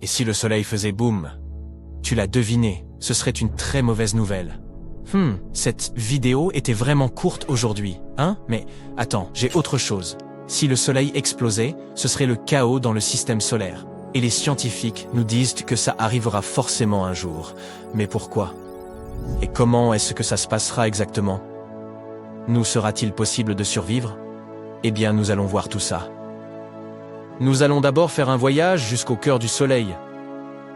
Et si le soleil faisait boum? Tu l'as deviné, ce serait une très mauvaise nouvelle. Cette vidéo était vraiment courte aujourd'hui, hein? Mais attends, j'ai autre chose. Si le soleil explosait, ce serait le chaos dans le système solaire. Et les scientifiques nous disent que ça arrivera forcément un jour. Mais pourquoi? Et comment est-ce que ça se passera exactement? Nous sera-t-il possible de survivre? Eh bien, nous allons voir tout ça. Nous allons d'abord faire un voyage jusqu'au cœur du soleil.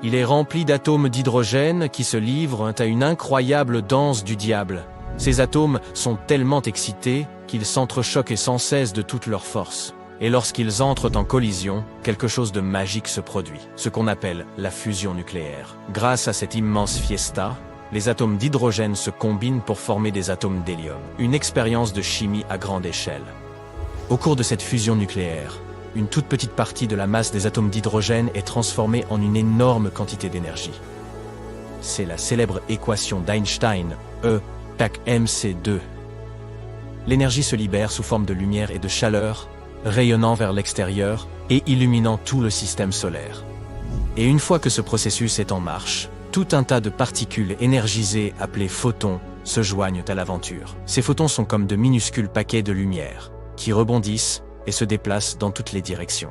Il est rempli d'atomes d'hydrogène qui se livrent à une incroyable danse du diable. Ces atomes sont tellement excités qu'ils s'entrechoquent sans cesse de toute leur force. Et lorsqu'ils entrent en collision, quelque chose de magique se produit, ce qu'on appelle la fusion nucléaire. Grâce à cette immense fiesta, les atomes d'hydrogène se combinent pour former des atomes d'hélium. Une expérience de chimie à grande échelle. Au cours de cette fusion nucléaire, une toute petite partie de la masse des atomes d'hydrogène est transformée en une énorme quantité d'énergie. C'est la célèbre équation d'Einstein, E = mc2. L'énergie se libère sous forme de lumière et de chaleur, rayonnant vers l'extérieur et illuminant tout le système solaire. Et une fois que ce processus est en marche, tout un tas de particules énergisées appelées photons se joignent à l'aventure. Ces photons sont comme de minuscules paquets de lumière, qui rebondissent et se déplacent dans toutes les directions.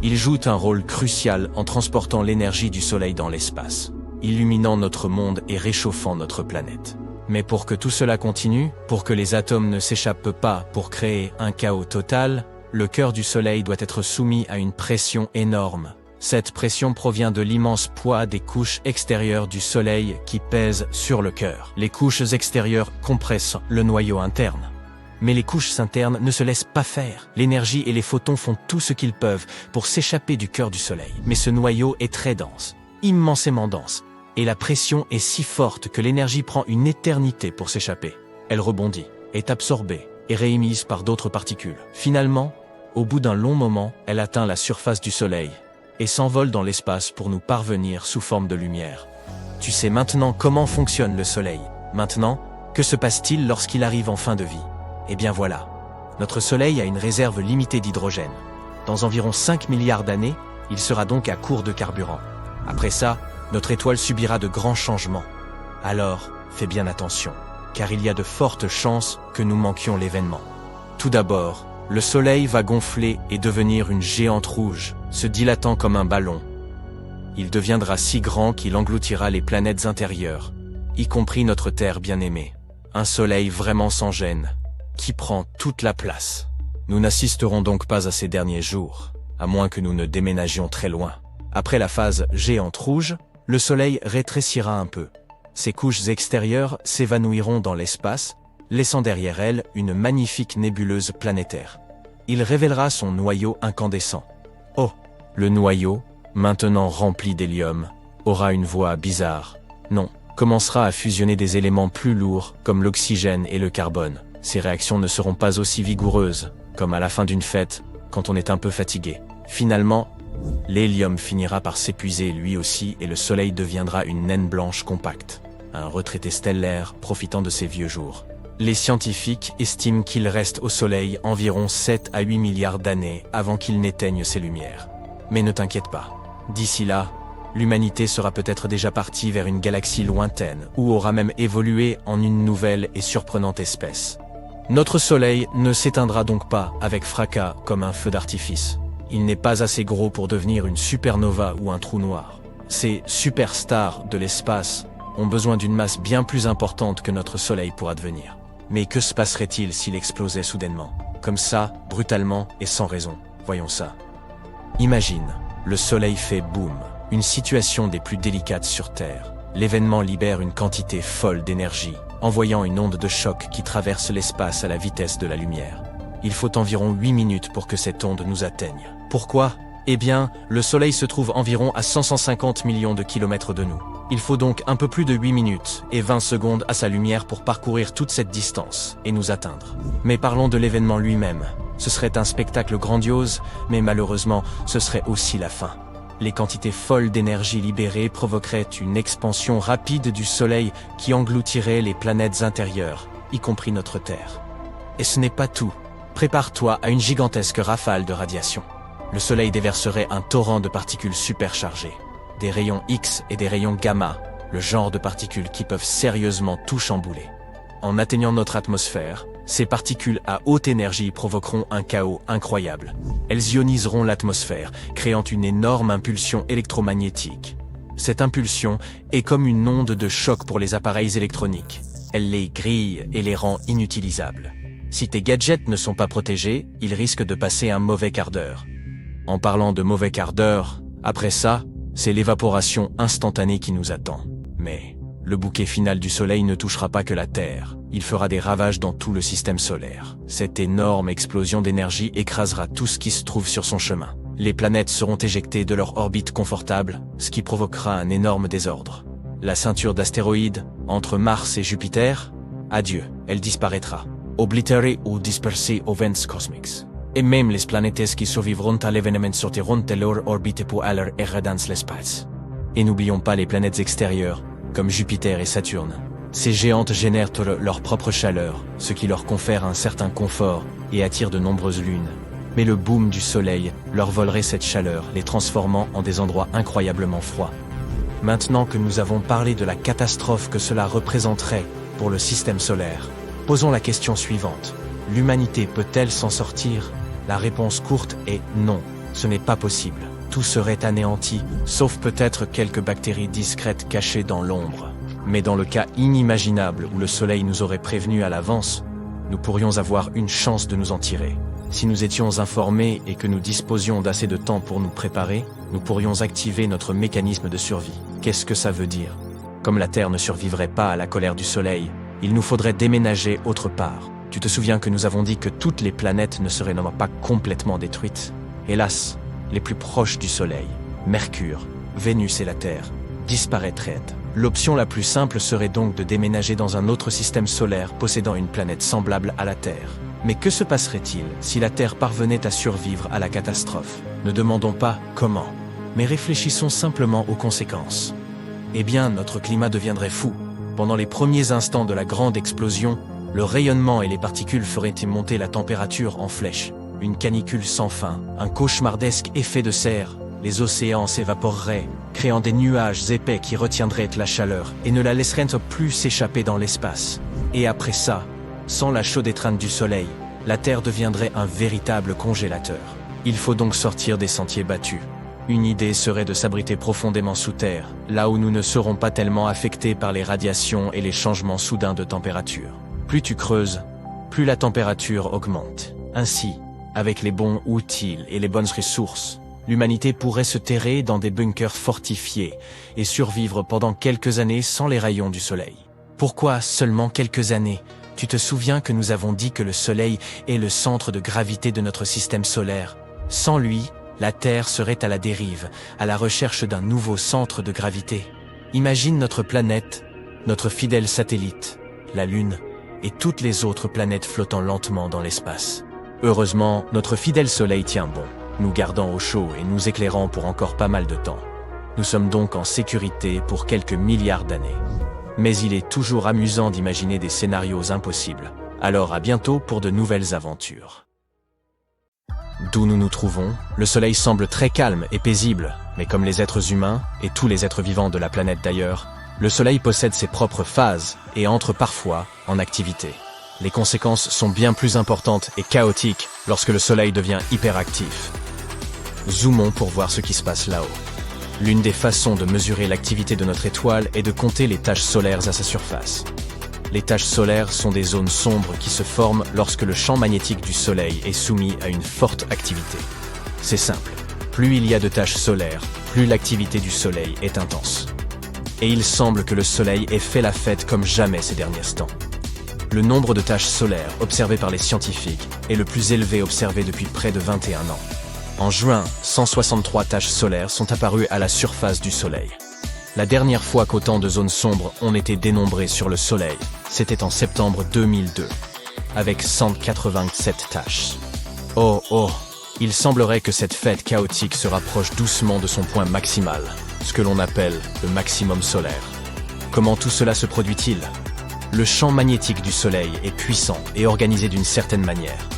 Ils jouent un rôle crucial en transportant l'énergie du Soleil dans l'espace, illuminant notre monde et réchauffant notre planète. Mais pour que tout cela continue, pour que les atomes ne s'échappent pas pour créer un chaos total, le cœur du Soleil doit être soumis à une pression énorme. Cette pression provient de l'immense poids des couches extérieures du Soleil qui pèsent sur le cœur. Les couches extérieures compressent le noyau interne. Mais les couches internes ne se laissent pas faire. L'énergie et les photons font tout ce qu'ils peuvent pour s'échapper du cœur du Soleil. Mais ce noyau est très dense, immensément dense. Et la pression est si forte que l'énergie prend une éternité pour s'échapper. Elle rebondit, est absorbée et réémise par d'autres particules. Finalement, au bout d'un long moment, elle atteint la surface du Soleil et s'envole dans l'espace pour nous parvenir sous forme de lumière. Tu sais maintenant comment fonctionne le Soleil. Maintenant, que se passe-t-il lorsqu'il arrive en fin de vie? Eh bien voilà, notre Soleil a une réserve limitée d'hydrogène. Dans environ 5 milliards d'années, il sera donc à court de carburant. Après ça, notre étoile subira de grands changements. Alors, fais bien attention, car il y a de fortes chances que nous manquions l'événement. Tout d'abord, le Soleil va gonfler et devenir une géante rouge, se dilatant comme un ballon. Il deviendra si grand qu'il engloutira les planètes intérieures, y compris notre Terre bien-aimée. Un Soleil vraiment sans gêne, qui prend toute la place. Nous n'assisterons donc pas à ces derniers jours, à moins que nous ne déménagions très loin. Après la phase géante rouge, le Soleil rétrécira un peu. Ses couches extérieures s'évanouiront dans l'espace, laissant derrière elles une magnifique nébuleuse planétaire. Il révélera son noyau incandescent. Oh, le noyau, maintenant rempli d'hélium, aura une voix bizarre. Non, commencera à fusionner des éléments plus lourds comme l'oxygène et le carbone. Ces réactions ne seront pas aussi vigoureuses, comme à la fin d'une fête, quand on est un peu fatigué. Finalement, l'hélium finira par s'épuiser lui aussi et le Soleil deviendra une naine blanche compacte, un retraité stellaire profitant de ses vieux jours. Les scientifiques estiment qu'il reste au Soleil environ 7 à 8 milliards d'années avant qu'il n'éteigne ses lumières. Mais ne t'inquiète pas, d'ici là, l'humanité sera peut-être déjà partie vers une galaxie lointaine ou aura même évolué en une nouvelle et surprenante espèce. Notre Soleil ne s'éteindra donc pas avec fracas comme un feu d'artifice. Il n'est pas assez gros pour devenir une supernova ou un trou noir. Ces superstars de l'espace ont besoin d'une masse bien plus importante que notre Soleil pour advenir. Mais que se passerait-il s'il explosait soudainement? Comme ça, brutalement et sans raison. Voyons ça. Imagine, le Soleil fait boum. Une situation des plus délicates sur Terre. L'événement libère une quantité folle d'énergie, envoyant une onde de choc qui traverse l'espace à la vitesse de la lumière. Il faut environ 8 minutes pour que cette onde nous atteigne. Pourquoi? Eh bien, le Soleil se trouve environ à 150 millions de kilomètres de nous. Il faut donc un peu plus de 8 minutes et 20 secondes à sa lumière pour parcourir toute cette distance et nous atteindre. Mais parlons de l'événement lui-même. Ce serait un spectacle grandiose, mais malheureusement, ce serait aussi la fin. Les quantités folles d'énergie libérées provoqueraient une expansion rapide du Soleil qui engloutirait les planètes intérieures, y compris notre Terre. Et ce n'est pas tout. Prépare-toi à une gigantesque rafale de radiation. Le Soleil déverserait un torrent de particules superchargées. des rayons X et des rayons gamma, le genre de particules qui peuvent sérieusement tout chambouler. En atteignant notre atmosphère, ces particules à haute énergie provoqueront un chaos incroyable. Elles ioniseront l'atmosphère, créant une énorme impulsion électromagnétique. Cette impulsion est comme une onde de choc pour les appareils électroniques. Elle les grille et les rend inutilisables. Si tes gadgets ne sont pas protégés, ils risquent de passer un mauvais quart d'heure. En parlant de mauvais quart d'heure, après ça, c'est l'évaporation instantanée qui nous attend. Mais le bouquet final du Soleil ne touchera pas que la Terre. Il fera des ravages dans tout le système solaire. Cette énorme explosion d'énergie écrasera tout ce qui se trouve sur son chemin. Les planètes seront éjectées de leur orbite confortable, ce qui provoquera un énorme désordre. La ceinture d'astéroïdes, entre Mars et Jupiter, adieu, elle disparaîtra. Oblitérée ou dispersée aux vents cosmiques. Et même les planètes qui survivront à l'événement sortiront de leur orbite pour aller errer dans l'espace. Et n'oublions pas les planètes extérieures, comme Jupiter et Saturne. Ces géantes génèrent leur propre chaleur, ce qui leur confère un certain confort et attire de nombreuses lunes. Mais le boom du Soleil leur volerait cette chaleur, les transformant en des endroits incroyablement froids. Maintenant que nous avons parlé de la catastrophe que cela représenterait pour le système solaire, posons la question suivante. L'humanité peut-elle s'en sortir? La réponse courte est non, ce n'est pas possible. Tout serait anéanti, sauf peut-être quelques bactéries discrètes cachées dans l'ombre. Mais dans le cas inimaginable où le Soleil nous aurait prévenus à l'avance, nous pourrions avoir une chance de nous en tirer. Si nous étions informés et que nous disposions d'assez de temps pour nous préparer, nous pourrions activer notre mécanisme de survie. Qu'est-ce que ça veut dire? Comme la Terre ne survivrait pas à la colère du Soleil, il nous faudrait déménager autre part. Tu te souviens que nous avons dit que toutes les planètes ne seraient non pas complètement détruites. Hélas, les plus proches du Soleil, Mercure, Vénus et la Terre, disparaîtraient. L'option la plus simple serait donc de déménager dans un autre système solaire possédant une planète semblable à la Terre. Mais que se passerait-il si la Terre parvenait à survivre à la catastrophe? Ne demandons pas comment, mais réfléchissons simplement aux conséquences. Eh bien, notre climat deviendrait fou. Pendant les premiers instants de la grande explosion, le rayonnement et les particules feraient monter la température en flèche. Une canicule sans fin, un cauchemardesque effet de serre. Les océans s'évaporeraient, créant des nuages épais qui retiendraient la chaleur et ne la laisseraient plus s'échapper dans l'espace. Et après ça, sans la chaude étreinte du Soleil, la Terre deviendrait un véritable congélateur. Il faut donc sortir des sentiers battus. Une idée serait de s'abriter profondément sous terre, là où nous ne serons pas tellement affectés par les radiations et les changements soudains de température. Plus tu creuses, plus la température augmente. Ainsi, avec les bons outils et les bonnes ressources, l'humanité pourrait se terrer dans des bunkers fortifiés et survivre pendant quelques années sans les rayons du Soleil. Pourquoi seulement quelques années? Tu te souviens que nous avons dit que le Soleil est le centre de gravité de notre système solaire. Sans lui, la Terre serait à la dérive, à la recherche d'un nouveau centre de gravité. Imagine notre planète, notre fidèle satellite, la Lune, et toutes les autres planètes flottant lentement dans l'espace. Heureusement, notre fidèle Soleil tient bon, nous gardant au chaud et nous éclairant pour encore pas mal de temps. Nous sommes donc en sécurité pour quelques milliards d'années. Mais il est toujours amusant d'imaginer des scénarios impossibles. Alors à bientôt pour de nouvelles aventures. D'où nous nous trouvons, le Soleil semble très calme et paisible, mais comme les êtres humains, et tous les êtres vivants de la planète d'ailleurs, le Soleil possède ses propres phases et entre parfois en activité. Les conséquences sont bien plus importantes et chaotiques lorsque le Soleil devient hyperactif. Zoomons pour voir ce qui se passe là-haut. L'une des façons de mesurer l'activité de notre étoile est de compter les taches solaires à sa surface. Les taches solaires sont des zones sombres qui se forment lorsque le champ magnétique du Soleil est soumis à une forte activité. C'est simple, plus il y a de taches solaires, plus l'activité du Soleil est intense. Et il semble que le Soleil ait fait la fête comme jamais ces derniers temps. Le nombre de taches solaires observées par les scientifiques est le plus élevé observé depuis près de 21 ans. En juin, 163 taches solaires sont apparues à la surface du Soleil. La dernière fois qu'autant de zones sombres ont été dénombrées sur le Soleil, c'était en septembre 2002, avec 187 taches. Oh, il semblerait que cette fête chaotique se rapproche doucement de son point maximal, ce que l'on appelle le maximum solaire. Comment tout cela se produit-il? Le champ magnétique du Soleil est puissant et organisé d'une certaine manière.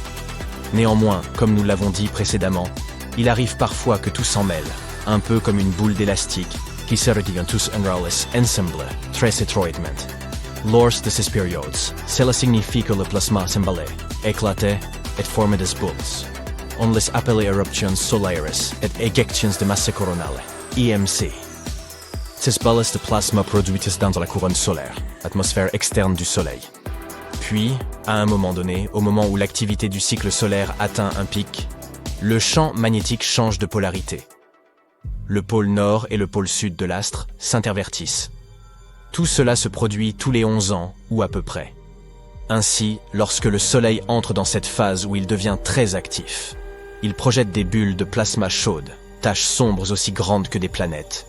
Néanmoins, comme nous l'avons dit précédemment, il arrive parfois que tout s'en mêle, un peu comme une boule d'élastique, qui se retirent tous enrôlés ensemble, très étroitement. Lors de ces périodes, cela signifie que le plasma s'emballait, éclatait et formait des boules. On les appelle éruptions solaires et éjections de masse coronale, EMC. Ces balles de plasma produites dans la couronne solaire, atmosphère externe du Soleil. Puis, à un moment donné, au moment où l'activité du cycle solaire atteint un pic, le champ magnétique change de polarité. Le pôle nord et le pôle sud de l'astre s'intervertissent. Tout cela se produit tous les 11 ans, ou à peu près. Ainsi, lorsque le Soleil entre dans cette phase où il devient très actif, il projette des bulles de plasma chaudes, taches sombres aussi grandes que des planètes,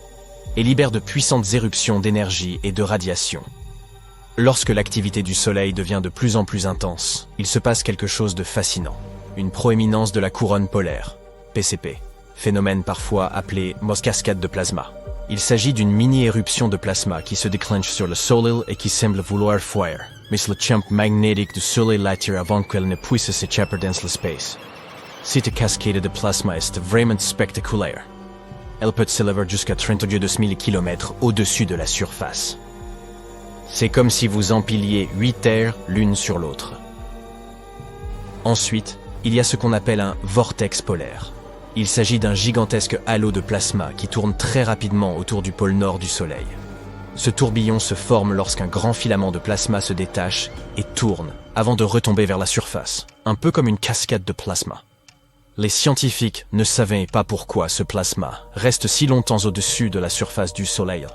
et libère de puissantes éruptions d'énergie et de radiation. Lorsque l'activité du Soleil devient de plus en plus intense, il se passe quelque chose de fascinant. Une proéminence de la couronne polaire, PCP, phénomène parfois appelé cascade de plasma. Il s'agit d'une mini-éruption de plasma qui se déclenche sur le Soleil et qui semble vouloir fuir, mais le champ magnétique du Soleil l'attire avant qu'elle ne puisse s'échapper dans l'espace. Cette cascade de plasma est vraiment spectaculaire. Elle peut s'élever jusqu'à 32 000 km au-dessus de la surface. C'est comme si vous empiliez 8 terres l'une sur l'autre. Ensuite, il y a ce qu'on appelle un vortex polaire. Il s'agit d'un gigantesque halo de plasma qui tourne très rapidement autour du pôle nord du Soleil. Ce tourbillon se forme lorsqu'un grand filament de plasma se détache et tourne avant de retomber vers la surface, un peu comme une cascade de plasma. Les scientifiques ne savaient pas pourquoi ce plasma reste si longtemps au-dessus de la surface du Soleil.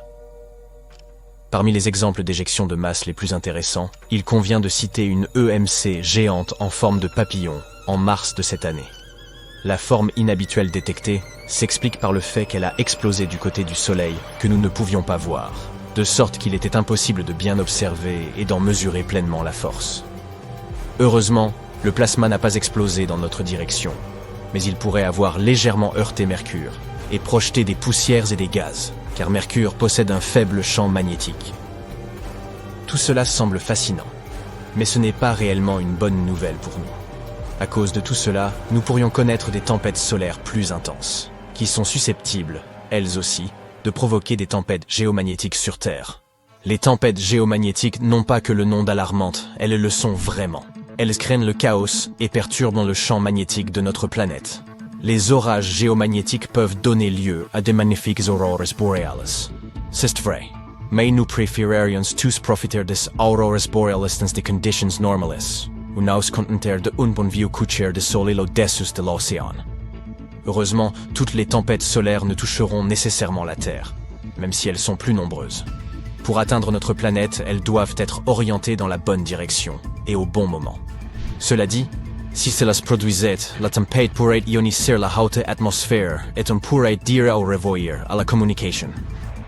Parmi les exemples d'éjection de masse les plus intéressants, il convient de citer une EMC géante en forme de papillon en mars de cette année. La forme inhabituelle détectée s'explique par le fait qu'elle a explosé du côté du Soleil que nous ne pouvions pas voir, de sorte qu'il était impossible de bien observer et d'en mesurer pleinement la force. Heureusement, le plasma n'a pas explosé dans notre direction, mais il pourrait avoir légèrement heurté Mercure et projeté des poussières et des gaz, car Mercure possède un faible champ magnétique. Tout cela semble fascinant, mais ce n'est pas réellement une bonne nouvelle pour nous. À cause de tout cela, nous pourrions connaître des tempêtes solaires plus intenses, qui sont susceptibles, elles aussi, de provoquer des tempêtes géomagnétiques sur Terre. Les tempêtes géomagnétiques n'ont pas que le nom d'alarmantes, elles le sont vraiment. Elles créent le chaos et perturbent le champ magnétique de notre planète. Les orages géomagnétiques peuvent donner lieu à de magnifiques aurores boreales. C'est vrai, mais nous préférerions tous profiter des aurores boreales dans des conditions normales. Ou nous contenter de un bon vieux coucher de soleil au-dessus de l'océan. Heureusement, toutes les tempêtes solaires ne toucheront nécessairement la Terre, même si elles sont plus nombreuses. Pour atteindre notre planète, elles doivent être orientées dans la bonne direction, et au bon moment. Cela dit, si cela se produisait, la tempête pourrait ioniser la haute atmosphère et on pourrait dire au revoir à la communication.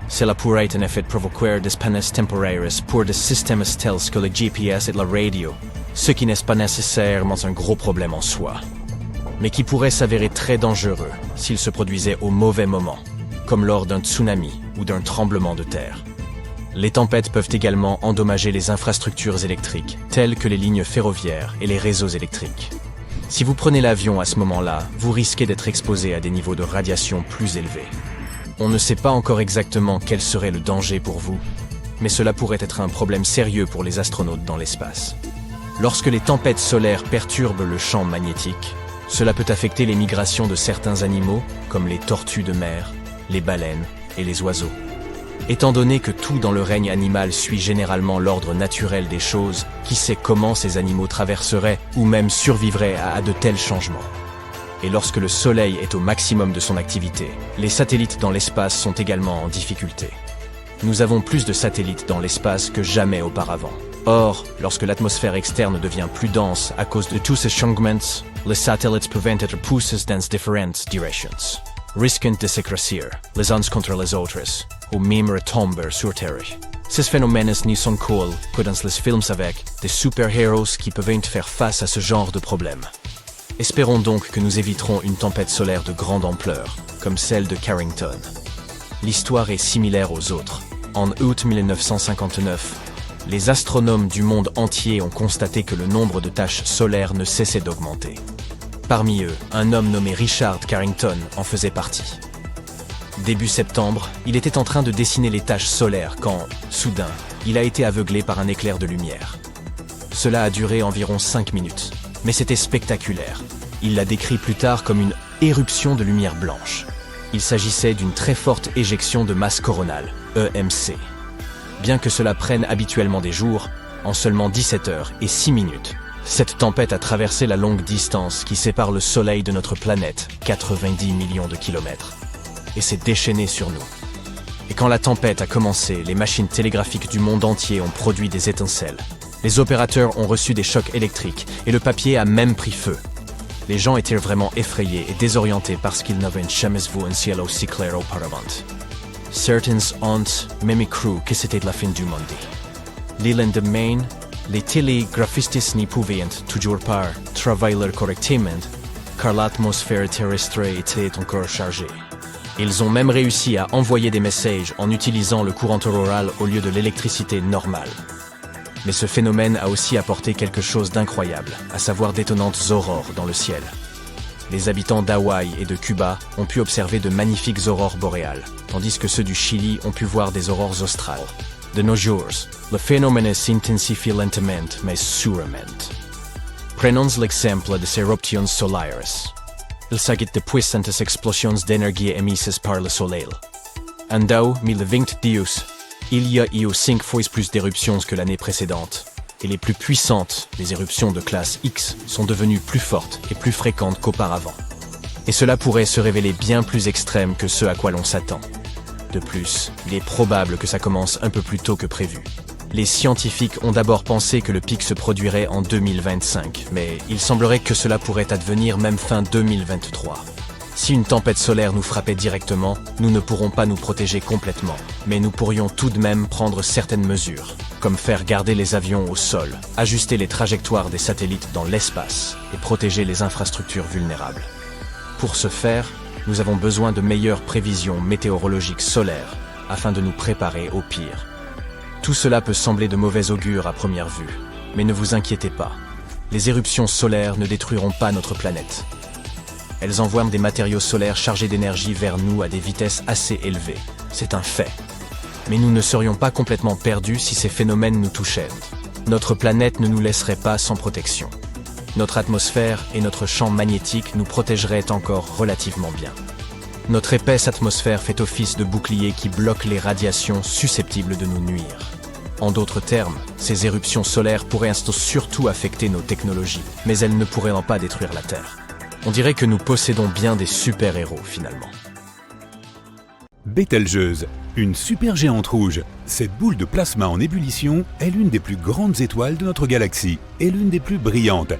Cela pourrait en effet provoquer des pannes temporaires pour des systèmes tels que le GPS et la radio, ce qui n'est pas nécessairement un gros problème en soi, mais qui pourrait s'avérer très dangereux s'il se produisait au mauvais moment, comme lors d'un tsunami ou d'un tremblement de terre. Les tempêtes peuvent également endommager les infrastructures électriques, telles que les lignes ferroviaires et les réseaux électriques. Si vous prenez l'avion à ce moment-là, vous risquez d'être exposé à des niveaux de radiation plus élevés. On ne sait pas encore exactement quel serait le danger pour vous, mais cela pourrait être un problème sérieux pour les astronautes dans l'espace. Lorsque les tempêtes solaires perturbent le champ magnétique, cela peut affecter les migrations de certains animaux, comme les tortues de mer, les baleines et les oiseaux. Étant donné que tout dans le règne animal suit généralement l'ordre naturel des choses, qui sait comment ces animaux traverseraient ou même survivraient à de tels changements? Et lorsque le Soleil est au maximum de son activité, les satellites dans l'espace sont également en difficulté. Nous avons plus de satellites dans l'espace que jamais auparavant. Or, lorsque l'atmosphère externe devient plus dense à cause de tous ces changements, les satellites peuvent être poussés dans différentes directions, risquant de s'écraser les uns contre les autres, ou même retomber sur Terre. Ces phénomènes n'y sont cool que dans les films avec des super-héros qui peuvent faire face à ce genre de problème. Espérons donc que nous éviterons une tempête solaire de grande ampleur, comme celle de Carrington. L'histoire est similaire aux autres. En août 1959, les astronomes du monde entier ont constaté que le nombre de taches solaires ne cessait d'augmenter. Parmi eux, un homme nommé Richard Carrington en faisait partie. Début septembre, il était en train de dessiner les taches solaires quand, soudain, il a été aveuglé par un éclair de lumière. Cela a duré environ 5 minutes, mais c'était spectaculaire. Il l'a décrit plus tard comme une éruption de lumière blanche. Il s'agissait d'une très forte éjection de masse coronale, EMC. Bien que cela prenne habituellement des jours, en seulement 17 heures et 6 minutes, cette tempête a traversé la longue distance qui sépare le Soleil de notre planète, 90 millions de kilomètres, et s'est déchaînée sur nous. Et quand la tempête a commencé, les machines télégraphiques du monde entier ont produit des étincelles. Les opérateurs ont reçu des chocs électriques et le papier a même pris feu. Les gens étaient vraiment effrayés et désorientés parce qu'ils n'avaient jamais vu un ciel aussi clair auparavant. Certains ont même cru que c'était la fin du monde. Le lendemain, les télégraphistes n'y pouvaient toujours pas travailler correctement car l'atmosphère terrestre était encore chargée. Ils ont même réussi à envoyer des messages en utilisant le courant auroral au lieu de l'électricité normale. Mais ce phénomène a aussi apporté quelque chose d'incroyable, à savoir d'étonnantes aurores dans le ciel. Les habitants d'Hawaï et de Cuba ont pu observer de magnifiques aurores boréales, tandis que ceux du Chili ont pu voir des aurores australes. De nos jours, le phénomène s'intensifie lentement mais sûrement. Prenons l'exemple des éruptions solaires. Il s'agit de puissantes explosions d'énergie émises par le Soleil. En 2022, il y a eu 5 fois plus d'éruptions que l'année précédente. Et les plus puissantes, les éruptions de classe X, sont devenues plus fortes et plus fréquentes qu'auparavant. Et cela pourrait se révéler bien plus extrême que ce à quoi l'on s'attend. De plus, il est probable que ça commence un peu plus tôt que prévu. Les scientifiques ont d'abord pensé que le pic se produirait en 2025, mais il semblerait que cela pourrait advenir même fin 2023. Si une tempête solaire nous frappait directement, nous ne pourrons pas nous protéger complètement, mais nous pourrions tout de même prendre certaines mesures, comme faire garder les avions au sol, ajuster les trajectoires des satellites dans l'espace et protéger les infrastructures vulnérables. Pour ce faire, nous avons besoin de meilleures prévisions météorologiques solaires afin de nous préparer au pire. Tout cela peut sembler de mauvais augure à première vue, mais ne vous inquiétez pas. Les éruptions solaires ne détruiront pas notre planète. Elles envoient des matériaux solaires chargés d'énergie vers nous à des vitesses assez élevées. C'est un fait. Mais nous ne serions pas complètement perdus si ces phénomènes nous touchaient. Notre planète ne nous laisserait pas sans protection. Notre atmosphère et notre champ magnétique nous protégeraient encore relativement bien. Notre épaisse atmosphère fait office de bouclier qui bloque les radiations susceptibles de nous nuire. En d'autres termes, ces éruptions solaires pourraient surtout affecter nos technologies, mais elles ne pourraient pas détruire la Terre. On dirait que nous possédons bien des super-héros, finalement. Bételgeuse, une supergéante rouge. Cette boule de plasma en ébullition est l'une des plus grandes étoiles de notre galaxie et l'une des plus brillantes.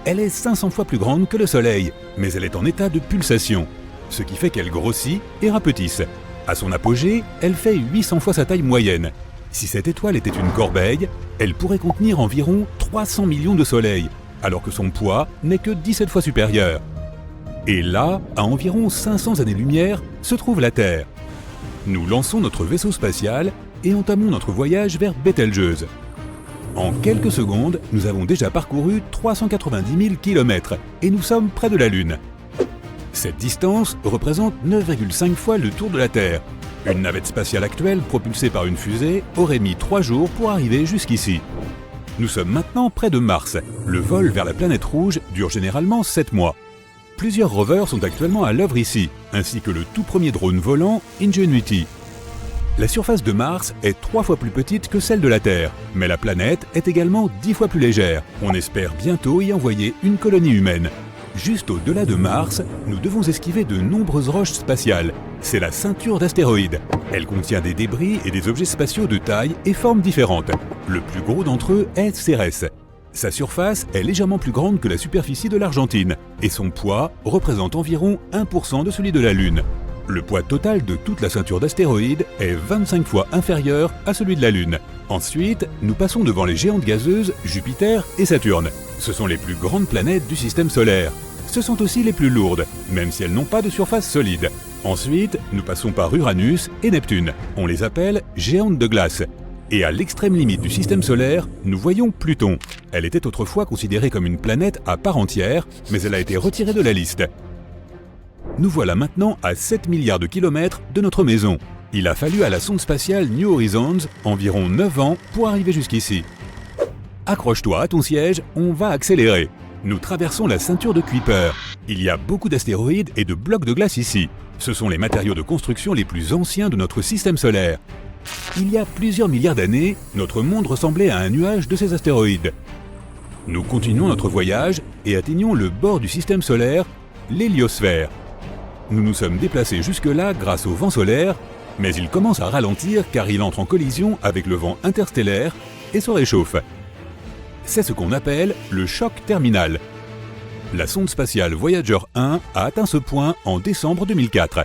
Elle est 500 fois plus grande que le Soleil, mais elle est en état de pulsation, ce qui fait qu'elle grossit et rapetisse. À son apogée, elle fait 800 fois sa taille moyenne. Si cette étoile était une corbeille, elle pourrait contenir environ 300 millions de soleils, alors que son poids n'est que 17 fois supérieur. Et là, à environ 500 années-lumière, se trouve la Terre. Nous lançons notre vaisseau spatial et entamons notre voyage vers Bételgeuse. En quelques secondes, nous avons déjà parcouru 390 000 km et nous sommes près de la Lune. Cette distance représente 9,5 fois le tour de la Terre. Une navette spatiale actuelle propulsée par une fusée aurait mis 3 jours pour arriver jusqu'ici. Nous sommes maintenant près de Mars. Le vol vers la planète rouge dure généralement 7 mois. Plusieurs rovers sont actuellement à l'œuvre ici, ainsi que le tout premier drone volant Ingenuity. La surface de Mars est 3 fois plus petite que celle de la Terre, mais la planète est également 10 fois plus légère. On espère bientôt y envoyer une colonie humaine. Juste au-delà de Mars, nous devons esquiver de nombreuses roches spatiales. C'est la ceinture d'astéroïdes. Elle contient des débris et des objets spatiaux de taille et formes différentes. Le plus gros d'entre eux est Cérès. Sa surface est légèrement plus grande que la superficie de l'Argentine, et son poids représente environ 1% de celui de la Lune. Le poids total de toute la ceinture d'astéroïdes est 25 fois inférieur à celui de la Lune. Ensuite, nous passons devant les géantes gazeuses Jupiter et Saturne. Ce sont les plus grandes planètes du système solaire. Ce sont aussi les plus lourdes, même si elles n'ont pas de surface solide. Ensuite, nous passons par Uranus et Neptune. On les appelle géantes de glace. Et à l'extrême limite du système solaire, nous voyons Pluton. Elle était autrefois considérée comme une planète à part entière, mais elle a été retirée de la liste. Nous voilà maintenant à 7 milliards de kilomètres de notre maison. Il a fallu à la sonde spatiale New Horizons environ 9 ans pour arriver jusqu'ici. Accroche-toi à ton siège, on va accélérer. Nous traversons la ceinture de Kuiper. Il y a beaucoup d'astéroïdes et de blocs de glace ici. Ce sont les matériaux de construction les plus anciens de notre système solaire. Il y a plusieurs milliards d'années, notre monde ressemblait à un nuage de ces astéroïdes. Nous continuons notre voyage et atteignons le bord du système solaire, l'héliosphère. Nous nous sommes déplacés jusque-là grâce au vent solaire, mais il commence à ralentir car il entre en collision avec le vent interstellaire et se réchauffe. C'est ce qu'on appelle le choc terminal. La sonde spatiale Voyager 1 a atteint ce point en décembre 2004.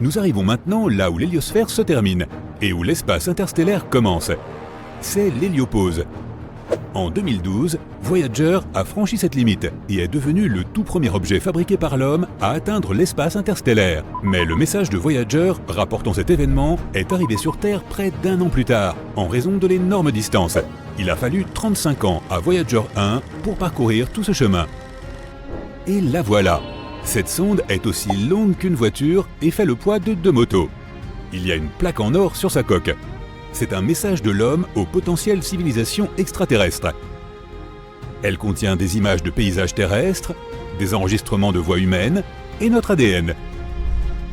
Nous arrivons maintenant là où l'héliosphère se termine et où l'espace interstellaire commence. C'est l'héliopause. En 2012, Voyager a franchi cette limite et est devenu le tout premier objet fabriqué par l'homme à atteindre l'espace interstellaire. Mais le message de Voyager rapportant cet événement est arrivé sur Terre près d'1 an plus tard, en raison de l'énorme distance. Il a fallu 35 ans à Voyager 1 pour parcourir tout ce chemin. Et la voilà. Cette sonde est aussi longue qu'une voiture et fait le poids de 2 motos. Il y a une plaque en or sur sa coque. C'est un message de l'homme aux potentielles civilisations extraterrestres. Elle contient des images de paysages terrestres, des enregistrements de voix humaines et notre ADN.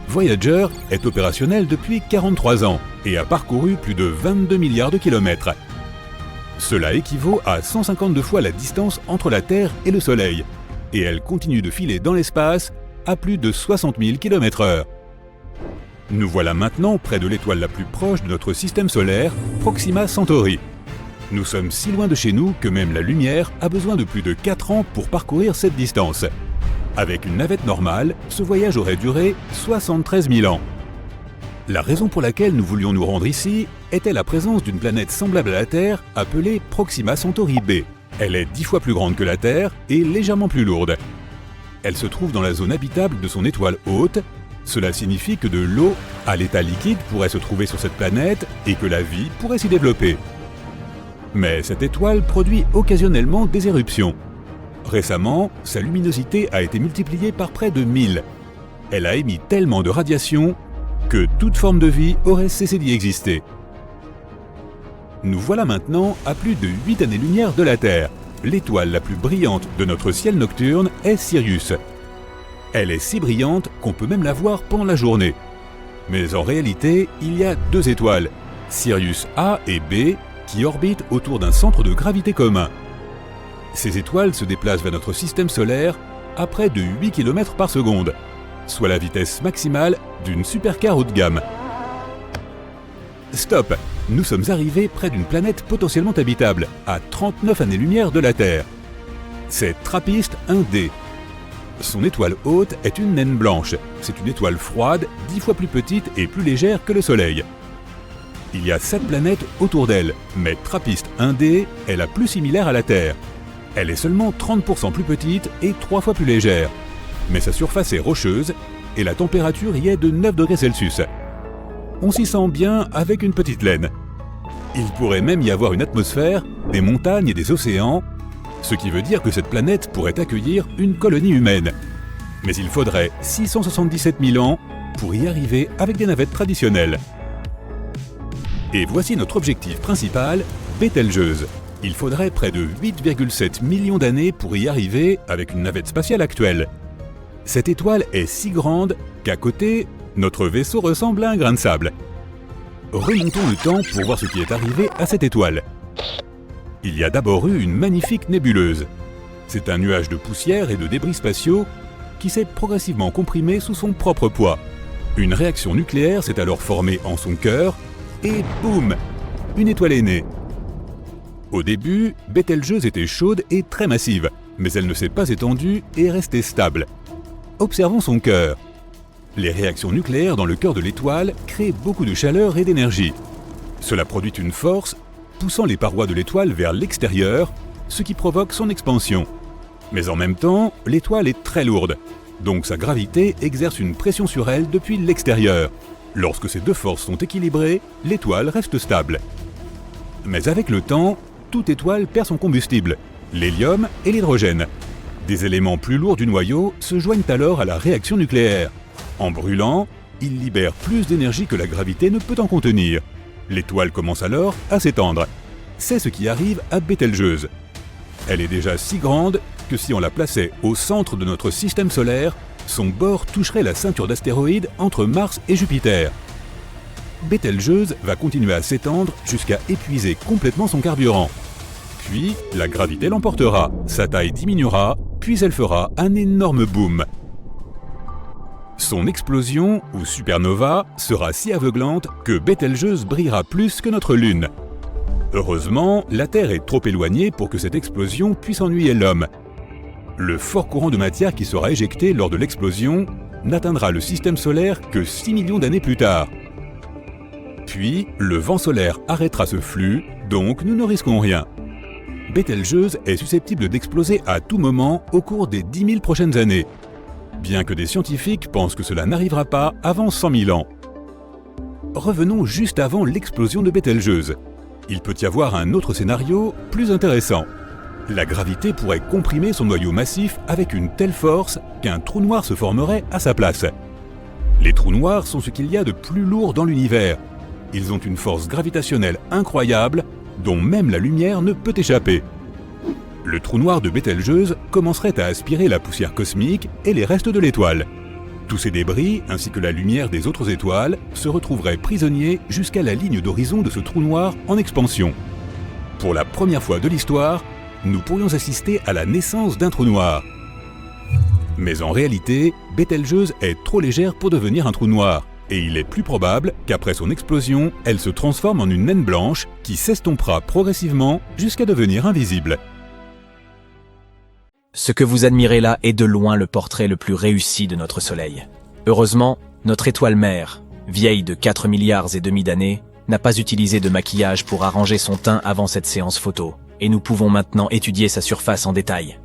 Voyager est opérationnel depuis 43 ans et a parcouru plus de 22 milliards de kilomètres. Cela équivaut à 152 fois la distance entre la Terre et le Soleil, et elle continue de filer dans l'espace à plus de 60 000 km/h. Nous voilà maintenant près de l'étoile la plus proche de notre système solaire, Proxima Centauri. Nous sommes si loin de chez nous que même la lumière a besoin de plus de 4 ans pour parcourir cette distance. Avec une navette normale, ce voyage aurait duré 73 000 ans. La raison pour laquelle nous voulions nous rendre ici était la présence d'une planète semblable à la Terre appelée Proxima Centauri b. Elle est 10 fois plus grande que la Terre et légèrement plus lourde. Elle se trouve dans la zone habitable de son étoile hôte. Cela signifie que de l'eau à l'état liquide pourrait se trouver sur cette planète et que la vie pourrait s'y développer. Mais cette étoile produit occasionnellement des éruptions. Récemment, sa luminosité a été multipliée par près de 1000. Elle a émis tellement de radiation que toute forme de vie aurait cessé d'y exister. Nous voilà maintenant à plus de 8 années-lumière de la Terre. L'étoile la plus brillante de notre ciel nocturne est Sirius. Elle est si brillante qu'on peut même la voir pendant la journée. Mais en réalité, il y a 2 étoiles, Sirius A et B, qui orbitent autour d'un centre de gravité commun. Ces étoiles se déplacent vers notre système solaire à près de 8 km par seconde, soit la vitesse maximale d'une supercar haut de gamme. Stop! Nous sommes arrivés près d'une planète potentiellement habitable, à 39 années-lumière de la Terre. C'est TRAPPIST 1d. Son étoile hôte est une naine blanche. C'est une étoile froide, 10 fois plus petite et plus légère que le Soleil. Il y a 7 planètes autour d'elle, mais TRAPPIST 1d est la plus similaire à la Terre. Elle est seulement 30% plus petite et 3 fois plus légère. Mais sa surface est rocheuse et la température y est de 9 degrés Celsius. On s'y sent bien avec une petite laine. Il pourrait même y avoir une atmosphère, des montagnes et des océans, ce qui veut dire que cette planète pourrait accueillir une colonie humaine. Mais il faudrait 677 000 ans pour y arriver avec des navettes traditionnelles. Et voici notre objectif principal, Bételgeuse. Il faudrait près de 8,7 millions d'années pour y arriver avec une navette spatiale actuelle. Cette étoile est si grande qu'à côté, notre vaisseau ressemble à un grain de sable. Remontons le temps pour voir ce qui est arrivé à cette étoile. Il y a d'abord eu une magnifique nébuleuse. C'est un nuage de poussière et de débris spatiaux qui s'est progressivement comprimé sous son propre poids. Une réaction nucléaire s'est alors formée en son cœur et boum, une étoile est née. Au début, Bételgeuse était chaude et très massive, mais elle ne s'est pas étendue et est restée stable. Observons son cœur. Les réactions nucléaires dans le cœur de l'étoile créent beaucoup de chaleur et d'énergie. Cela produit une force poussant les parois de l'étoile vers l'extérieur, ce qui provoque son expansion. Mais en même temps, l'étoile est très lourde, donc sa gravité exerce une pression sur elle depuis l'extérieur. Lorsque ces 2 forces sont équilibrées, l'étoile reste stable. Mais avec le temps, toute étoile perd son combustible, l'hélium et l'hydrogène. Des éléments plus lourds du noyau se joignent alors à la réaction nucléaire. En brûlant, ils libèrent plus d'énergie que la gravité ne peut en contenir. L'étoile commence alors à s'étendre. C'est ce qui arrive à Bételgeuse. Elle est déjà si grande que si on la plaçait au centre de notre système solaire, son bord toucherait la ceinture d'astéroïdes entre Mars et Jupiter. Bételgeuse va continuer à s'étendre jusqu'à épuiser complètement son carburant. Puis, la gravité l'emportera, sa taille diminuera, puis elle fera un énorme boom. Son explosion, ou supernova, sera si aveuglante que Bételgeuse brillera plus que notre Lune. Heureusement, la Terre est trop éloignée pour que cette explosion puisse ennuyer l'homme. Le fort courant de matière qui sera éjecté lors de l'explosion n'atteindra le système solaire que 6 millions d'années plus tard. Puis, le vent solaire arrêtera ce flux, donc nous ne risquons rien. Bételgeuse est susceptible d'exploser à tout moment au cours des 10 000 prochaines années, bien que des scientifiques pensent que cela n'arrivera pas avant 100 000 ans. Revenons juste avant l'explosion de Bételgeuse. Il peut y avoir un autre scénario plus intéressant. La gravité pourrait comprimer son noyau massif avec une telle force qu'un trou noir se formerait à sa place. Les trous noirs sont ce qu'il y a de plus lourd dans l'univers. Ils ont une force gravitationnelle incroyable dont même la lumière ne peut échapper. Le trou noir de Bételgeuse commencerait à aspirer la poussière cosmique et les restes de l'étoile. Tous ces débris, ainsi que la lumière des autres étoiles, se retrouveraient prisonniers jusqu'à la ligne d'horizon de ce trou noir en expansion. Pour la première fois de l'histoire, nous pourrions assister à la naissance d'un trou noir. Mais en réalité, Bételgeuse est trop légère pour devenir un trou noir, et il est plus probable qu'après son explosion, elle se transforme en une naine blanche qui s'estompera progressivement jusqu'à devenir invisible. Ce que vous admirez là est de loin le portrait le plus réussi de notre Soleil. Heureusement, notre étoile mère, vieille de 4 milliards et demi d'années, n'a pas utilisé de maquillage pour arranger son teint avant cette séance photo, et nous pouvons maintenant étudier sa surface en détail.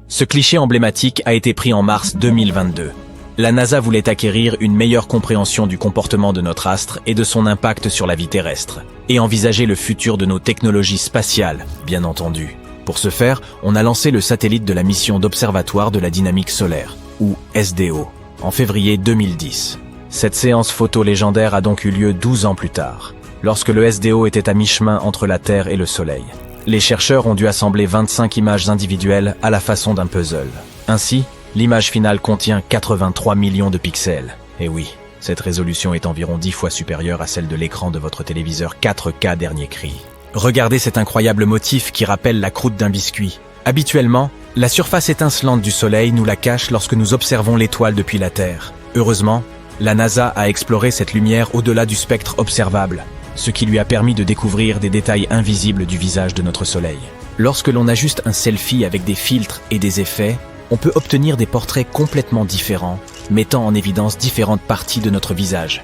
Ce cliché emblématique a été pris en mars 2022. La NASA voulait acquérir une meilleure compréhension du comportement de notre astre et de son impact sur la vie terrestre, et envisager le futur de nos technologies spatiales, bien entendu. Pour ce faire, on a lancé le satellite de la mission d'observatoire de la dynamique solaire, ou SDO, en février 2010. Cette séance photo légendaire a donc eu lieu 12 ans plus tard, lorsque le SDO était à mi-chemin entre la Terre et le Soleil. Les chercheurs ont dû assembler 25 images individuelles à la façon d'un puzzle. Ainsi, l'image finale contient 83 millions de pixels. Et oui, cette résolution est environ 10 fois supérieure à celle de l'écran de votre téléviseur 4K dernier cri. Regardez cet incroyable motif qui rappelle la croûte d'un biscuit. Habituellement, la surface étincelante du Soleil nous la cache lorsque nous observons l'étoile depuis la Terre. Heureusement, la NASA a exploré cette lumière au-delà du spectre observable, ce qui lui a permis de découvrir des détails invisibles du visage de notre Soleil. Lorsque l'on ajuste un selfie avec des filtres et des effets, on peut obtenir des portraits complètement différents, mettant en évidence différentes parties de notre visage,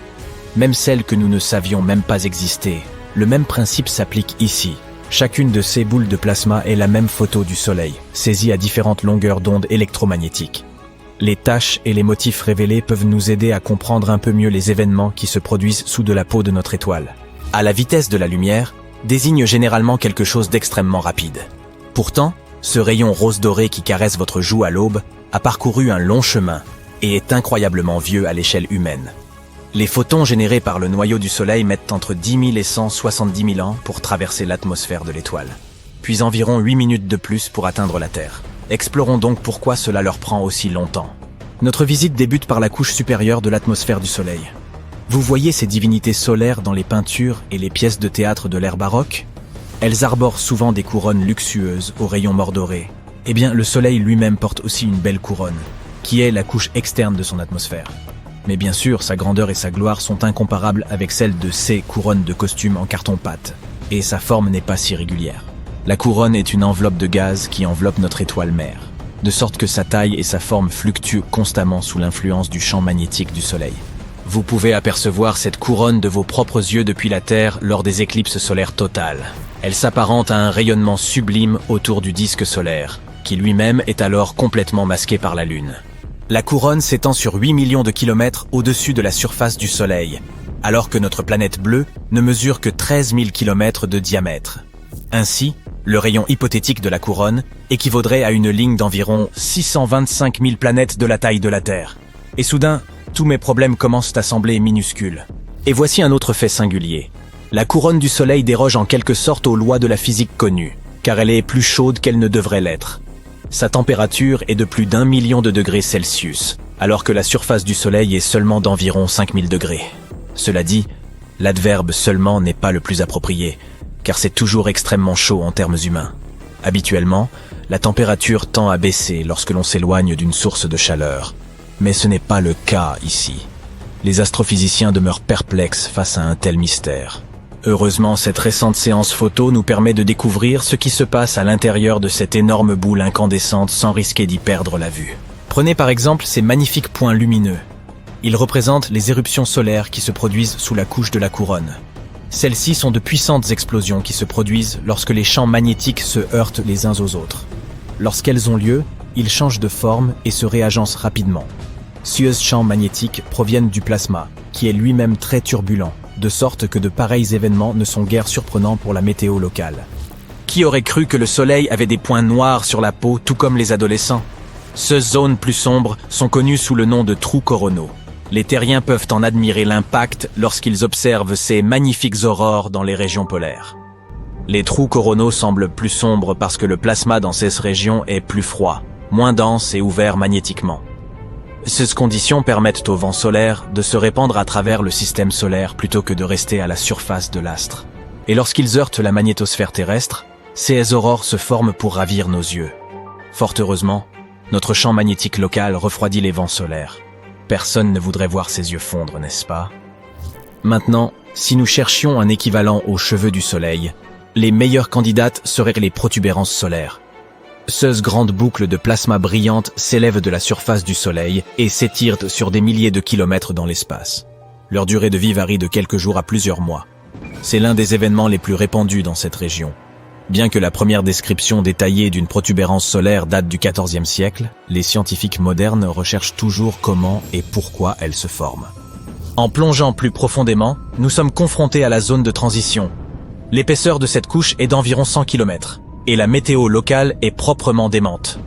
même celles que nous ne savions même pas exister. Le même principe s'applique ici. Chacune de ces boules de plasma est la même photo du Soleil, saisie à différentes longueurs d'onde électromagnétiques. Les taches et les motifs révélés peuvent nous aider à comprendre un peu mieux les événements qui se produisent sous de la peau de notre étoile. À la vitesse de la lumière, désigne généralement quelque chose d'extrêmement rapide. Pourtant, ce rayon rose doré qui caresse votre joue à l'aube a parcouru un long chemin et est incroyablement vieux à l'échelle humaine. Les photons générés par le noyau du Soleil mettent entre 10 000 et 170 000 ans pour traverser l'atmosphère de l'étoile, puis environ 8 minutes de plus pour atteindre la Terre. Explorons donc pourquoi cela leur prend aussi longtemps. Notre visite débute par la couche supérieure de l'atmosphère du Soleil. Vous voyez ces divinités solaires dans les peintures et les pièces de théâtre de l'ère baroque ? Elles arborent souvent des couronnes luxueuses aux rayons mordorés. Eh bien, le Soleil lui-même porte aussi une belle couronne, qui est la couche externe de son atmosphère. Mais bien sûr, sa grandeur et sa gloire sont incomparables avec celles de ces couronnes de costumes en carton-pâte, et sa forme n'est pas si régulière. La couronne est une enveloppe de gaz qui enveloppe notre étoile mère, de sorte que sa taille et sa forme fluctuent constamment sous l'influence du champ magnétique du Soleil. Vous pouvez apercevoir cette couronne de vos propres yeux depuis la Terre lors des éclipses solaires totales. Elle s'apparente à un rayonnement sublime autour du disque solaire, qui lui-même est alors complètement masqué par la Lune. La couronne s'étend sur 8 millions de kilomètres au-dessus de la surface du Soleil, alors que notre planète bleue ne mesure que 13 000 kilomètres de diamètre. Ainsi, Le rayon hypothétique de la couronne équivaudrait à une ligne d'environ 625 000 planètes de la taille de la Terre. Et soudain, tous mes problèmes commencent à sembler minuscules. Et voici un autre fait singulier. La couronne du Soleil déroge en quelque sorte aux lois de la physique connues, car elle est plus chaude qu'elle ne devrait l'être. Sa température est de plus d'1 million de degrés Celsius, alors que la surface du Soleil est seulement d'environ 5000 degrés. Cela dit, l'adverbe « seulement » n'est pas le plus approprié, car c'est toujours extrêmement chaud en termes humains. Habituellement, la température tend à baisser lorsque l'on s'éloigne d'une source de chaleur. Mais ce n'est pas le cas ici. Les astrophysiciens demeurent perplexes face à un tel mystère. Heureusement, cette récente séance photo nous permet de découvrir ce qui se passe à l'intérieur de cette énorme boule incandescente sans risquer d'y perdre la vue. Prenez par exemple ces magnifiques points lumineux. Ils représentent les éruptions solaires qui se produisent sous la couche de la couronne. Celles-ci sont de puissantes explosions qui se produisent lorsque les champs magnétiques se heurtent les uns aux autres. Lorsqu'elles ont lieu, ils changent de forme et se réagencent rapidement. Ces champs magnétiques proviennent du plasma, qui est lui-même très turbulent, de sorte que de pareils événements ne sont guère surprenants pour la météo locale. Qui aurait cru que le Soleil avait des points noirs sur la peau, tout comme les adolescents? Ces zones plus sombres sont connues sous le nom de trous coronaux. Les terriens peuvent en admirer l'impact lorsqu'ils observent ces magnifiques aurores dans les régions polaires. Les trous coronaux semblent plus sombres parce que le plasma dans ces régions est plus froid, moins dense et ouvert magnétiquement. Ces conditions permettent au vent solaire de se répandre à travers le système solaire plutôt que de rester à la surface de l'astre. Et lorsqu'ils heurtent la magnétosphère terrestre, ces aurores se forment pour ravir nos yeux. Fort heureusement, notre champ magnétique local refroidit les vents solaires. Personne ne voudrait voir ses yeux fondre, n'est-ce pas? Maintenant, si nous cherchions un équivalent aux cheveux du Soleil, les meilleures candidates seraient les protubérances solaires. Ces grandes boucles de plasma brillantes s'élèvent de la surface du Soleil et s'étirent sur des milliers de kilomètres dans l'espace. Leur durée de vie varie de quelques jours à plusieurs mois. C'est l'un des événements les plus répandus dans cette région. Bien que la première description détaillée d'une protubérance solaire date du XIVe siècle, les scientifiques modernes recherchent toujours comment et pourquoi elle se forme. En plongeant plus profondément, nous sommes confrontés à la zone de transition. L'épaisseur de cette couche est d'environ 100 km, et la météo locale est proprement démente.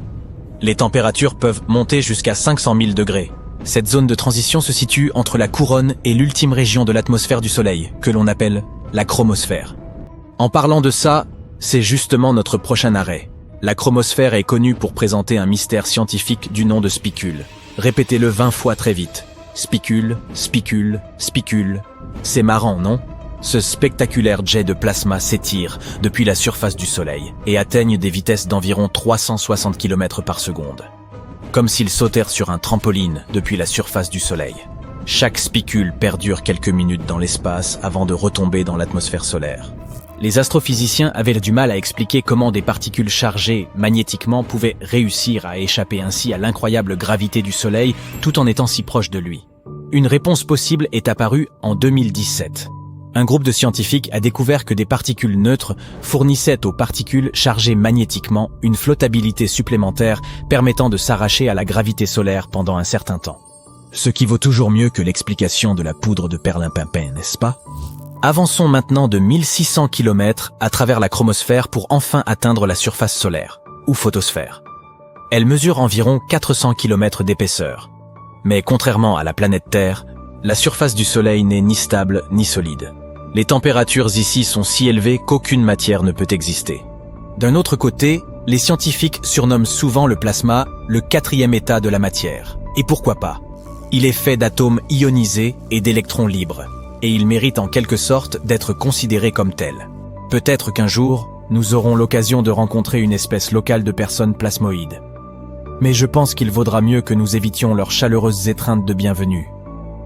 Les températures peuvent monter jusqu'à 500 000 degrés. Cette zone de transition se situe entre la couronne et l'ultime région de l'atmosphère du Soleil, que l'on appelle la chromosphère. En parlant de ça, c'est justement notre prochain arrêt. La chromosphère est connue pour présenter un mystère scientifique du nom de spicule. Répétez-le 20 fois très vite. Spicule, spicule, spicule. C'est marrant, non? Ce spectaculaire jet de plasma s'étire depuis la surface du Soleil et atteigne des vitesses d'environ 360 km par seconde. Comme s'ils sautèrent sur un trampoline depuis la surface du Soleil. Chaque spicule perdure quelques minutes dans l'espace avant de retomber dans l'atmosphère solaire. Les astrophysiciens avaient du mal à expliquer comment des particules chargées magnétiquement pouvaient réussir à échapper ainsi à l'incroyable gravité du Soleil tout en étant si proches de lui. Une réponse possible est apparue en 2017. Un groupe de scientifiques a découvert que des particules neutres fournissaient aux particules chargées magnétiquement une flottabilité supplémentaire permettant de s'arracher à la gravité solaire pendant un certain temps. Ce qui vaut toujours mieux que l'explication de la poudre de perlimpinpin, n'est-ce pas? Avançons maintenant de 1600 km à travers la chromosphère pour enfin atteindre la surface solaire, ou photosphère. Elle mesure environ 400 km d'épaisseur. Mais contrairement à la planète Terre, la surface du Soleil n'est ni stable ni solide. Les températures ici sont si élevées qu'aucune matière ne peut exister. D'un autre côté, les scientifiques surnomment souvent le plasma le 4e état de la matière. Et pourquoi pas? Il est fait d'atomes ionisés et d'électrons libres. Et il mérite en quelque sorte d'être considéré comme tel. Peut-être qu'un jour, nous aurons l'occasion de rencontrer une espèce locale de personnes plasmoïdes. Mais je pense qu'il vaudra mieux que nous évitions leurs chaleureuses étreintes de bienvenue.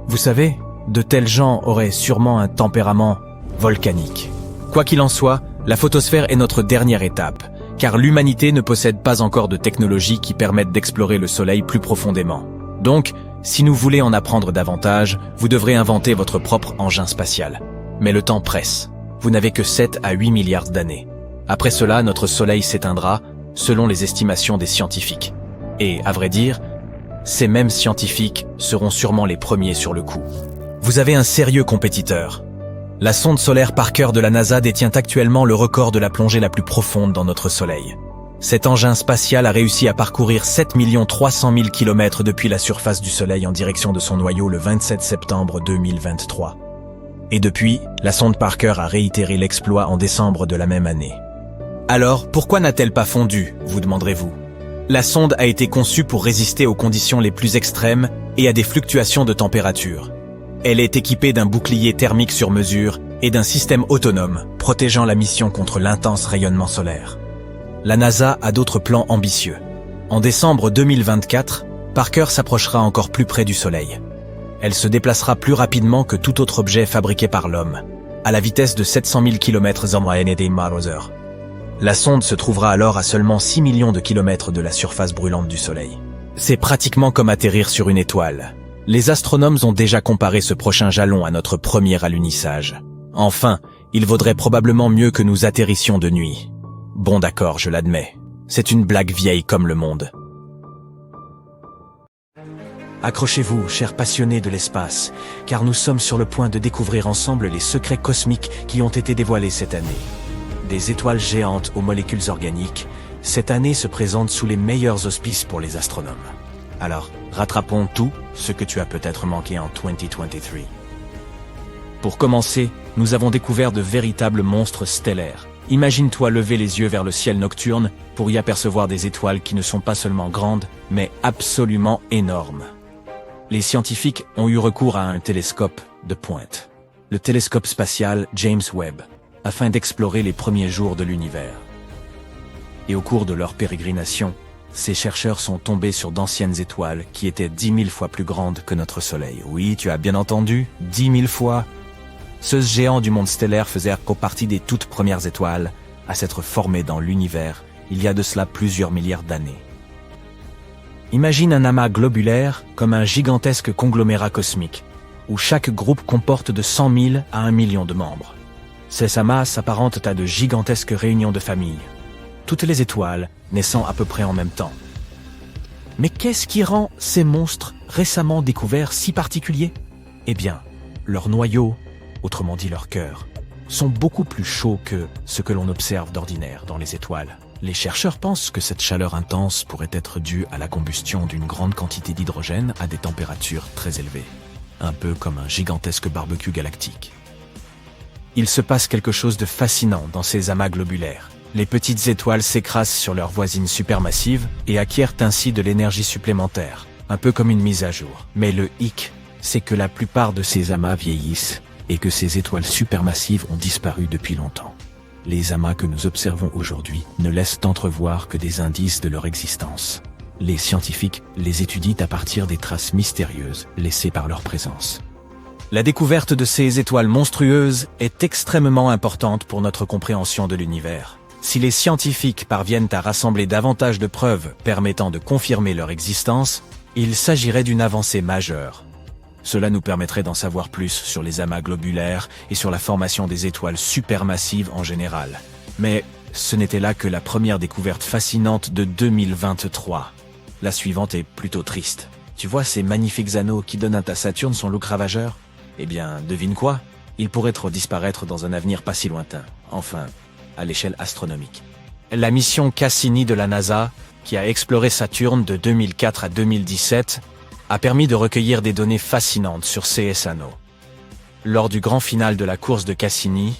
Vous savez, de tels gens auraient sûrement un tempérament volcanique. Quoi qu'il en soit, la photosphère est notre dernière étape, car l'humanité ne possède pas encore de technologies qui permettent d'explorer le Soleil plus profondément. Donc, si nous voulons en apprendre davantage, vous devrez inventer votre propre engin spatial. Mais le temps presse. Vous n'avez que 7 à 8 milliards d'années. Après cela, notre Soleil s'éteindra, selon les estimations des scientifiques. Et, à vrai dire, ces mêmes scientifiques seront sûrement les premiers sur le coup. Vous avez un sérieux compétiteur. La sonde solaire Parker de la NASA détient actuellement le record de la plongée la plus profonde dans notre Soleil. Cet engin spatial a réussi à parcourir 7 300 000 km depuis la surface du Soleil en direction de son noyau le 27 septembre 2023. Et depuis, la sonde Parker a réitéré l'exploit en décembre de la même année. Alors, pourquoi n'a-t-elle pas fondu, vous demanderez-vous? La sonde a été conçue pour résister aux conditions les plus extrêmes et à des fluctuations de température. Elle est équipée d'un bouclier thermique sur mesure et d'un système autonome, protégeant la mission contre l'intense rayonnement solaire. La NASA a d'autres plans ambitieux. En décembre 2024, Parker s'approchera encore plus près du Soleil. Elle se déplacera plus rapidement que tout autre objet fabriqué par l'homme, à la vitesse de 700 000 km/h. La sonde se trouvera alors à seulement 6 millions de kilomètres de la surface brûlante du Soleil. C'est pratiquement comme atterrir sur une étoile. Les astronomes ont déjà comparé ce prochain jalon à notre premier alunissage. Enfin, il vaudrait probablement mieux que nous atterrissions de nuit. Bon d'accord, je l'admets. C'est une blague vieille comme le monde. Accrochez-vous, chers passionnés de l'espace, car nous sommes sur le point de découvrir ensemble les secrets cosmiques qui ont été dévoilés cette année. Des étoiles géantes aux molécules organiques, cette année se présente sous les meilleurs auspices pour les astronomes. Alors, rattrapons tout ce que tu as peut-être manqué en 2023. Pour commencer, nous avons découvert de véritables monstres stellaires. Imagine-toi lever les yeux vers le ciel nocturne pour y apercevoir des étoiles qui ne sont pas seulement grandes, mais absolument énormes. Les scientifiques ont eu recours à un télescope de pointe, le télescope spatial James Webb, afin d'explorer les premiers jours de l'univers. Et au cours de leur pérégrination, ces chercheurs sont tombés sur d'anciennes étoiles qui étaient 10 000 fois plus grandes que notre Soleil. Oui, tu as bien entendu, 10 000 fois. Ce géant du monde stellaire faisait partie des toutes premières étoiles à s'être formées dans l'univers il y a de cela plusieurs milliards d'années. Imagine un amas globulaire comme un gigantesque conglomérat cosmique, où chaque groupe comporte de 100 000 à 1 million de membres. Ces amas s'apparentent à de gigantesques réunions de familles, toutes les étoiles naissant à peu près en même temps. Mais qu'est-ce qui rend ces monstres récemment découverts si particuliers? Eh bien, leur noyau, autrement dit leur cœur, sont beaucoup plus chauds que ce que l'on observe d'ordinaire dans les étoiles. Les chercheurs pensent que cette chaleur intense pourrait être due à la combustion d'une grande quantité d'hydrogène à des températures très élevées, un peu comme un gigantesque barbecue galactique. Il se passe quelque chose de fascinant dans ces amas globulaires. Les petites étoiles s'écrasent sur leurs voisines supermassives et acquièrent ainsi de l'énergie supplémentaire, un peu comme une mise à jour. Mais le hic, c'est que la plupart de ces amas vieillissent et que ces étoiles supermassives ont disparu depuis longtemps. Les amas que nous observons aujourd'hui ne laissent entrevoir que des indices de leur existence. Les scientifiques les étudient à partir des traces mystérieuses laissées par leur présence. La découverte de ces étoiles monstrueuses est extrêmement importante pour notre compréhension de l'univers. Si les scientifiques parviennent à rassembler davantage de preuves permettant de confirmer leur existence, il s'agirait d'une avancée majeure. Cela nous permettrait d'en savoir plus sur les amas globulaires et sur la formation des étoiles supermassives en général. Mais ce n'était là que la première découverte fascinante de 2023. La suivante est plutôt triste. Tu vois ces magnifiques anneaux qui donnent à Saturne son look ravageur? Eh bien, devine quoi? Ils pourraient disparaître dans un avenir pas si lointain. Enfin, à l'échelle astronomique. La mission Cassini de la NASA, qui a exploré Saturne de 2004 à 2017, a permis de recueillir des données fascinantes sur ces anneaux. Lors du grand final de la course de Cassini,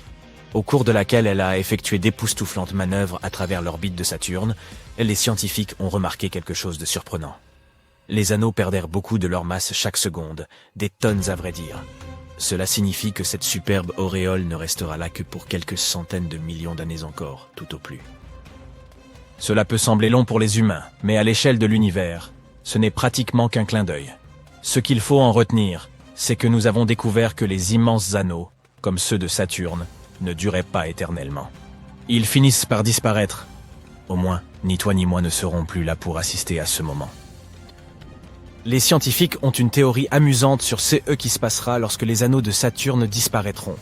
au cours de laquelle elle a effectué d'époustouflantes manœuvres à travers l'orbite de Saturne, les scientifiques ont remarqué quelque chose de surprenant. Les anneaux perdèrent beaucoup de leur masse chaque seconde, des tonnes à vrai dire. Cela signifie que cette superbe auréole ne restera là que pour quelques centaines de millions d'années encore, tout au plus. Cela peut sembler long pour les humains, mais à l'échelle de l'univers, ce n'est pratiquement qu'un clin d'œil. Ce qu'il faut en retenir, c'est que nous avons découvert que les immenses anneaux, comme ceux de Saturne, ne duraient pas éternellement. Ils finissent par disparaître. Au moins, ni toi ni moi ne serons plus là pour assister à ce moment. Les scientifiques ont une théorie amusante sur ce qui se passera lorsque les anneaux de Saturne disparaîtront.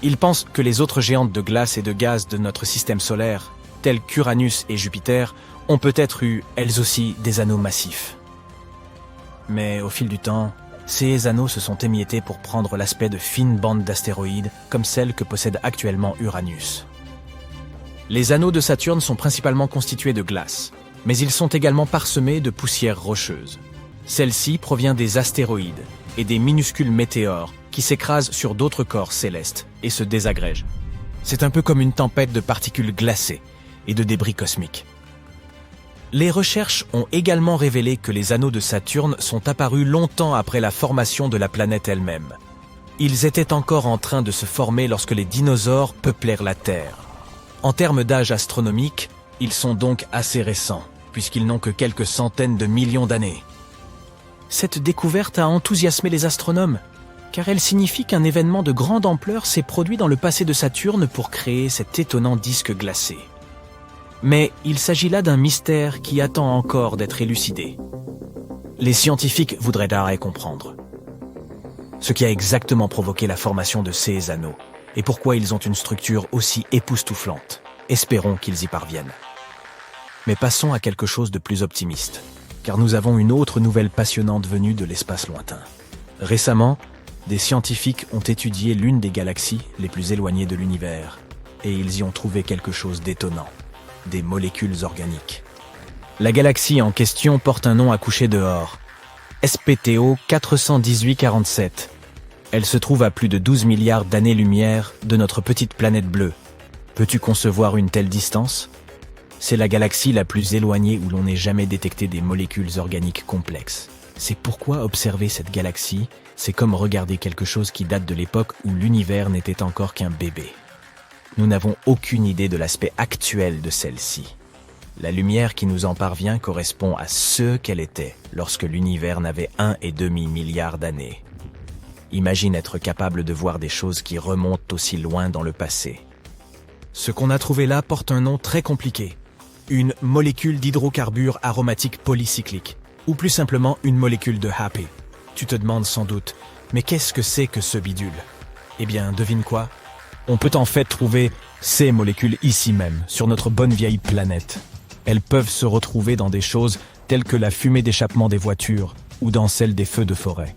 Ils pensent que les autres géantes de glace et de gaz de notre système solaire, telles qu'Uranus et Jupiter, ont peut-être eu, elles aussi, des anneaux massifs. Mais au fil du temps, ces anneaux se sont émiettés pour prendre l'aspect de fines bandes d'astéroïdes comme celles que possède actuellement Uranus. Les anneaux de Saturne sont principalement constitués de glace, mais ils sont également parsemés de poussière rocheuse. Celle-ci provient des astéroïdes et des minuscules météores qui s'écrasent sur d'autres corps célestes et se désagrègent. C'est un peu comme une tempête de particules glacées et de débris cosmiques. Les recherches ont également révélé que les anneaux de Saturne sont apparus longtemps après la formation de la planète elle-même. Ils étaient encore en train de se former lorsque les dinosaures peuplèrent la Terre. En termes d'âge astronomique, ils sont donc assez récents, puisqu'ils n'ont que quelques centaines de millions d'années. Cette découverte a enthousiasmé les astronomes, car elle signifie qu'un événement de grande ampleur s'est produit dans le passé de Saturne pour créer cet étonnant disque glacé. Mais il s'agit là d'un mystère qui attend encore d'être élucidé. Les scientifiques voudraient d'arrêt comprendre ce qui a exactement provoqué la formation de ces anneaux et pourquoi ils ont une structure aussi époustouflante. Espérons qu'ils y parviennent. Mais passons à quelque chose de plus optimiste, car nous avons une autre nouvelle passionnante venue de l'espace lointain. Récemment, des scientifiques ont étudié l'une des galaxies les plus éloignées de l'univers, et ils y ont trouvé quelque chose d'étonnant, des molécules organiques. La galaxie en question porte un nom à coucher dehors, SPTO 41847. Elle se trouve à plus de 12 milliards d'années-lumière de notre petite planète bleue. Peux-tu concevoir une telle distance ? C'est la galaxie la plus éloignée où l'on n'ait jamais détecté des molécules organiques complexes. C'est pourquoi observer cette galaxie, c'est comme regarder quelque chose qui date de l'époque où l'univers n'était encore qu'un bébé. Nous n'avons aucune idée de l'aspect actuel de celle-ci. La lumière qui nous en parvient correspond à ce qu'elle était lorsque l'univers n'avait 1,5 milliard d'années. Imagine être capable de voir des choses qui remontent aussi loin dans le passé. Ce qu'on a trouvé là porte un nom très compliqué. Une molécule d'hydrocarbures aromatiques polycycliques, ou plus simplement une molécule de HAPE. Tu te demandes sans doute, mais qu'est-ce que c'est que ce bidule ? Eh bien, devine quoi ? On peut en fait trouver ces molécules ici même, sur notre bonne vieille planète. Elles peuvent se retrouver dans des choses telles que la fumée d'échappement des voitures ou dans celle des feux de forêt.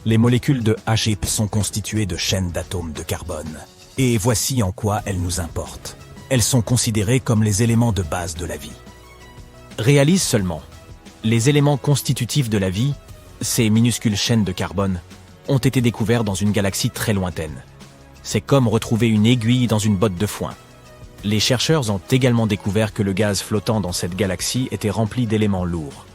Les molécules de HAPE sont constituées de chaînes d'atomes de carbone. Et voici en quoi elles nous importent. Elles sont considérées comme les éléments de base de la vie. Réalise seulement, les éléments constitutifs de la vie, ces minuscules chaînes de carbone, ont été découverts dans une galaxie très lointaine. C'est comme retrouver une aiguille dans une botte de foin. Les chercheurs ont également découvert que le gaz flottant dans cette galaxie était rempli d'éléments lourds.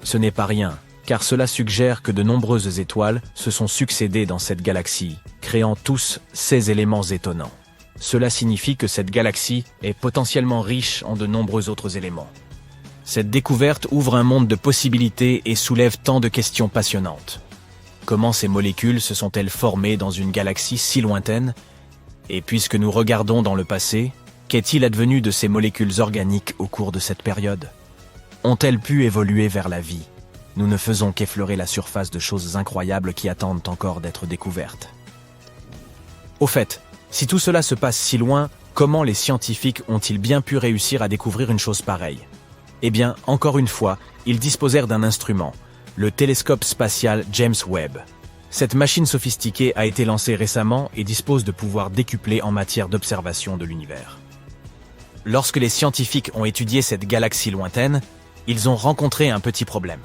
Ce n'est pas rien, car cela suggère que de nombreuses étoiles se sont succédées dans cette galaxie, créant tous ces éléments étonnants. Cela signifie que cette galaxie est potentiellement riche en de nombreux autres éléments. Cette découverte ouvre un monde de possibilités et soulève tant de questions passionnantes. Comment ces molécules se sont-elles formées dans une galaxie si lointaine ? Et puisque nous regardons dans le passé, qu'est-il advenu de ces molécules organiques au cours de cette période ? Ont-elles pu évoluer vers la vie ? Nous ne faisons qu'effleurer la surface de choses incroyables qui attendent encore d'être découvertes. Au fait, si tout cela se passe si loin, comment les scientifiques ont-ils bien pu réussir à découvrir une chose pareille ? Eh bien, encore une fois, ils disposèrent d'un instrument, le télescope spatial James Webb. Cette machine sophistiquée a été lancée récemment et dispose de pouvoirs décuplés en matière d'observation de l'univers. Lorsque les scientifiques ont étudié cette galaxie lointaine, ils ont rencontré un petit problème.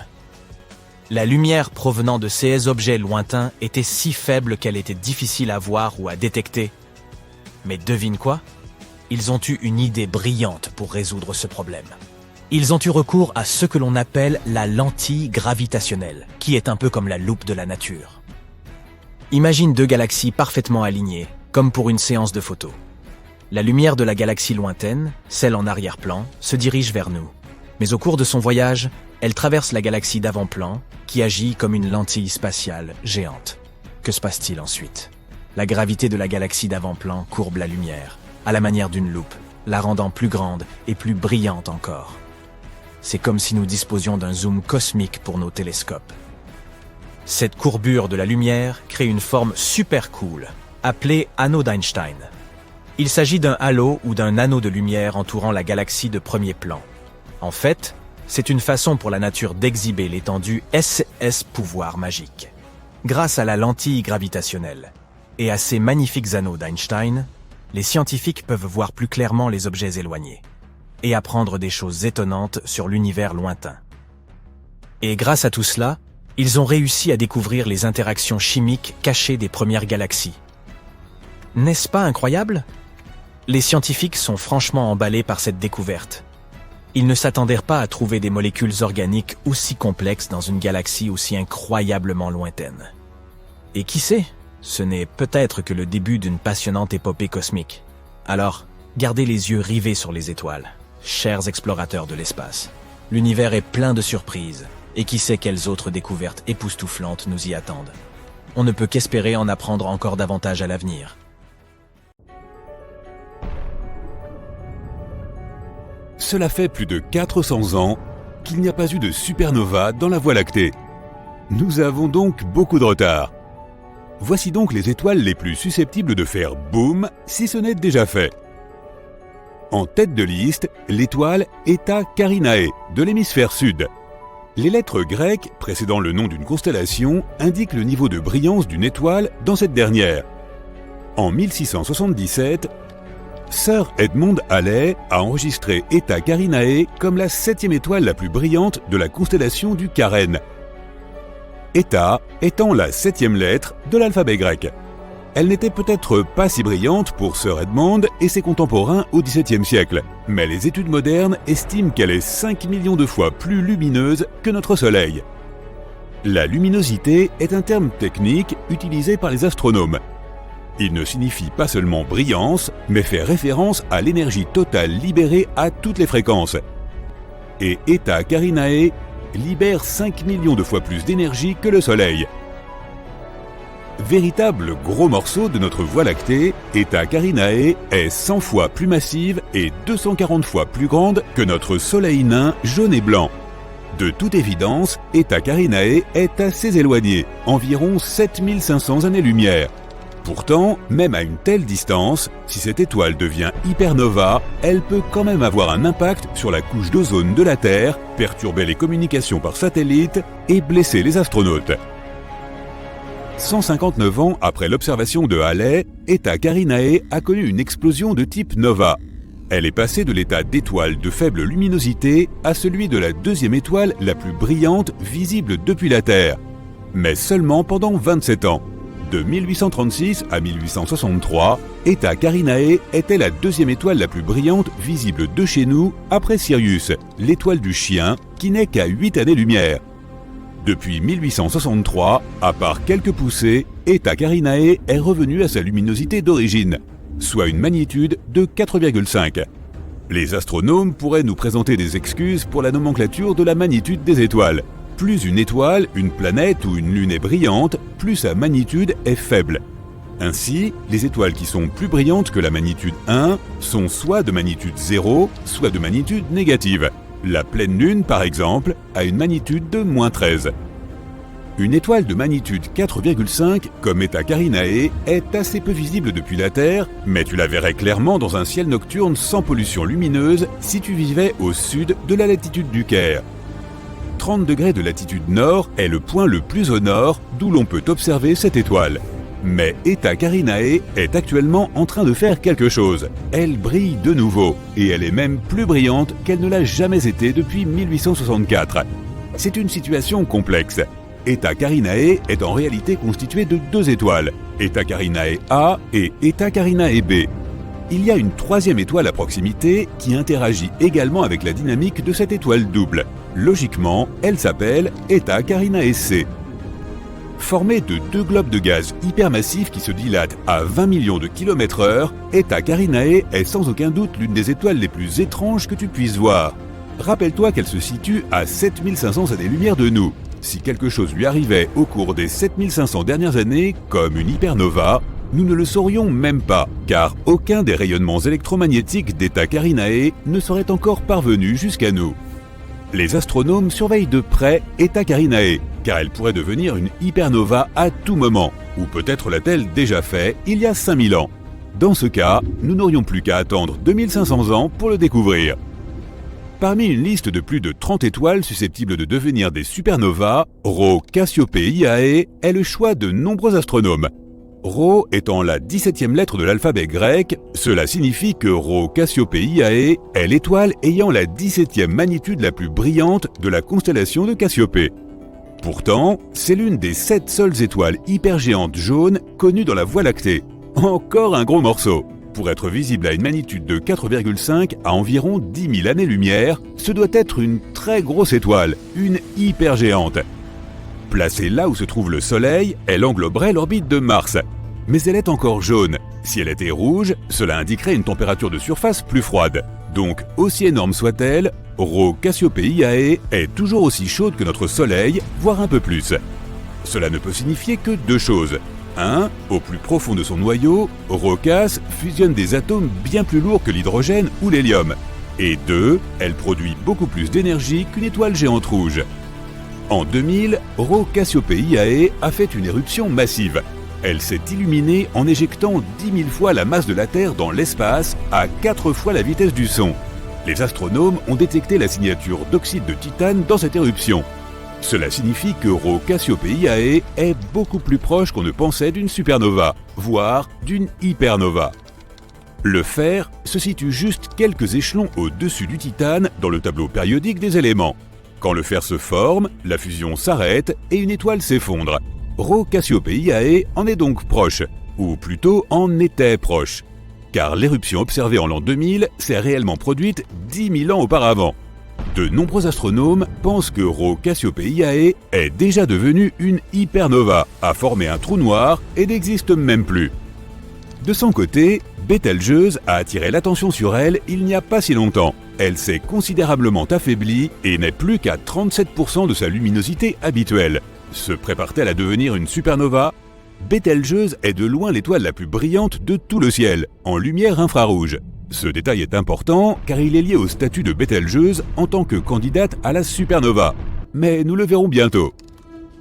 La lumière provenant de ces objets lointains était si faible qu'elle était difficile à voir ou à détecter. Mais devine quoi ? Ils ont eu une idée brillante pour résoudre ce problème. Ils ont eu recours à ce que l'on appelle la lentille gravitationnelle, qui est un peu comme la loupe de la nature. Imagine deux galaxies parfaitement alignées, comme pour une séance de photos. La lumière de la galaxie lointaine, celle en arrière-plan, se dirige vers nous. Mais au cours de son voyage, elle traverse la galaxie d'avant-plan, qui agit comme une lentille spatiale géante. Que se passe-t-il ensuite ? La gravité de la galaxie d'avant-plan courbe la lumière, à la manière d'une loupe, la rendant plus grande et plus brillante encore. C'est comme si nous disposions d'un zoom cosmique pour nos télescopes. Cette courbure de la lumière crée une forme super cool, appelée anneau d'Einstein. Il s'agit d'un halo ou d'un anneau de lumière entourant la galaxie de premier plan. En fait, c'est une façon pour la nature d'exhiber l'étendue SS pouvoir magique. Grâce à la lentille gravitationnelle et à ces magnifiques anneaux d'Einstein, les scientifiques peuvent voir plus clairement les objets éloignés et apprendre des choses étonnantes sur l'univers lointain. Et grâce à tout cela, ils ont réussi à découvrir les interactions chimiques cachées des premières galaxies. N'est-ce pas incroyable ? Les scientifiques sont franchement emballés par cette découverte. Ils ne s'attendaient pas à trouver des molécules organiques aussi complexes dans une galaxie aussi incroyablement lointaine. Et qui sait ? Ce n'est peut-être que le début d'une passionnante épopée cosmique. Alors, gardez les yeux rivés sur les étoiles, chers explorateurs de l'espace. L'univers est plein de surprises, et qui sait quelles autres découvertes époustouflantes nous y attendent. On ne peut qu'espérer en apprendre encore davantage à l'avenir. Cela fait plus de 400 ans qu'il n'y a pas eu de supernova dans la Voie lactée. Nous avons donc beaucoup de retard. Voici donc les étoiles les plus susceptibles de faire boum si ce n'est déjà fait. En tête de liste, l'étoile Eta Carinae de l'hémisphère sud. Les lettres grecques précédant le nom d'une constellation indiquent le niveau de brillance d'une étoile dans cette dernière. En 1677, Sir Edmond Halley a enregistré Eta Carinae comme la 7e étoile la plus brillante de la constellation du Carène. Eta étant la 7e lettre de l'alphabet grec. Elle n'était peut-être pas si brillante pour Sir Edmond et ses contemporains au XVIIe siècle, mais les études modernes estiment qu'elle est 5 millions de fois plus lumineuse que notre Soleil. La luminosité est un terme technique utilisé par les astronomes. Il ne signifie pas seulement brillance, mais fait référence à l'énergie totale libérée à toutes les fréquences. Et Eta Carinae libère 5 millions de fois plus d'énergie que le Soleil. Véritable gros morceau de notre Voie lactée, Eta Carinae est 100 fois plus massive et 240 fois plus grande que notre Soleil nain jaune et blanc. De toute évidence, Eta Carinae est assez éloignée, environ 7500 années-lumière. Pourtant, même à une telle distance, si cette étoile devient hypernova, elle peut quand même avoir un impact sur la couche d'ozone de la Terre, perturber les communications par satellite et blesser les astronautes. 159 ans après l'observation de Halley, Eta Carinae a connu une explosion de type nova. Elle est passée de l'état d'étoile de faible luminosité à celui de la 2e étoile la plus brillante visible depuis la Terre, mais seulement pendant 27 ans. De 1836 à 1863, Eta Carinae était la 2e étoile la plus brillante visible de chez nous après Sirius, l'étoile du chien, qui n'est qu'à 8 années-lumière. Depuis 1863, à part quelques poussées, Eta Carinae est revenue à sa luminosité d'origine, soit une magnitude de 4,5. Les astronomes pourraient nous présenter des excuses pour la nomenclature de la magnitude des étoiles. Plus une étoile, une planète ou une lune est brillante, plus sa magnitude est faible. Ainsi, les étoiles qui sont plus brillantes que la magnitude 1 sont soit de magnitude 0, soit de magnitude négative. La pleine lune, par exemple, a une magnitude de -13. Une étoile de magnitude 4,5, comme Eta Carinae, est assez peu visible depuis la Terre, mais tu la verrais clairement dans un ciel nocturne sans pollution lumineuse si tu vivais au sud de la latitude du Caire. 30 degrés de latitude nord est le point le plus au nord d'où l'on peut observer cette étoile. Mais Eta Carinae est actuellement en train de faire quelque chose. Elle brille de nouveau, et elle est même plus brillante qu'elle ne l'a jamais été depuis 1864. C'est une situation complexe. Eta Carinae est en réalité constituée de 2 étoiles, Eta Carinae A et Eta Carinae B. Il y a une 3e étoile à proximité qui interagit également avec la dynamique de cette étoile double. Logiquement, elle s'appelle Eta Carinae C. Formée de 2 globes de gaz hypermassifs qui se dilatent à 20 millions de km/h, Eta Carinae est sans aucun doute l'une des étoiles les plus étranges que tu puisses voir. Rappelle-toi qu'elle se situe à 7500 années-lumière de nous. Si quelque chose lui arrivait au cours des 7500 dernières années, comme une hypernova, nous ne le saurions même pas, car aucun des rayonnements électromagnétiques d'Eta Carinae ne serait encore parvenu jusqu'à nous. Les astronomes surveillent de près Eta Carinae, car elle pourrait devenir une hypernova à tout moment, ou peut-être l'a-t-elle déjà fait il y a 5000 ans. Dans ce cas, nous n'aurions plus qu'à attendre 2500 ans pour le découvrir. Parmi une liste de plus de 30 étoiles susceptibles de devenir des supernovas, Rho Cassiopeiae est le choix de nombreux astronomes. Rho étant la 17e lettre de l'alphabet grec, cela signifie que Rho Cassiopeiae est l'étoile ayant la 17e magnitude la plus brillante de la constellation de Cassiopée. Pourtant, c'est l'une des 7 seules étoiles hypergéantes jaunes connues dans la Voie lactée. Encore un gros morceau. Pour être visible à une magnitude de 4,5 à environ 10 000 années-lumière, ce doit être une très grosse étoile, une hypergéante. Placée là où se trouve le Soleil, elle engloberait l'orbite de Mars. Mais elle est encore jaune. Si elle était rouge, cela indiquerait une température de surface plus froide. Donc, aussi énorme soit-elle, Rho Cassiopeiae est toujours aussi chaude que notre Soleil, voire un peu plus. Cela ne peut signifier que deux choses. 1. Au plus profond de son noyau, Rho Cass fusionne des atomes bien plus lourds que l'hydrogène ou l'hélium. Et 2. Elle produit beaucoup plus d'énergie qu'une étoile géante rouge. En 2000, Rho Cassiopeiae a fait une éruption massive. Elle s'est illuminée en éjectant 10 000 fois la masse de la Terre dans l'espace à 4 fois la vitesse du son. Les astronomes ont détecté la signature d'oxyde de titane dans cette éruption. Cela signifie que Rho Cassiopeiae est beaucoup plus proche qu'on ne pensait d'une supernova, voire d'une hypernova. Le fer se situe juste quelques échelons au-dessus du titane dans le tableau périodique des éléments. Quand le fer se forme, la fusion s'arrête et une étoile s'effondre. Rho Cassiopeiae en est donc proche, ou plutôt en était proche. Car l'éruption observée en l'an 2000 s'est réellement produite 10 000 ans auparavant. De nombreux astronomes pensent que Rho Cassiopeiae est déjà devenue une hypernova, a formé un trou noir et n'existe même plus. De son côté, Bételgeuse a attiré l'attention sur elle il n'y a pas si longtemps. Elle s'est considérablement affaiblie et n'est plus qu'à 37% de sa luminosité habituelle. Se prépare-t-elle à devenir une supernova ? Bételgeuse est de loin l'étoile la plus brillante de tout le ciel, en lumière infrarouge. Ce détail est important car il est lié au statut de Bételgeuse en tant que candidate à la supernova. Mais nous le verrons bientôt.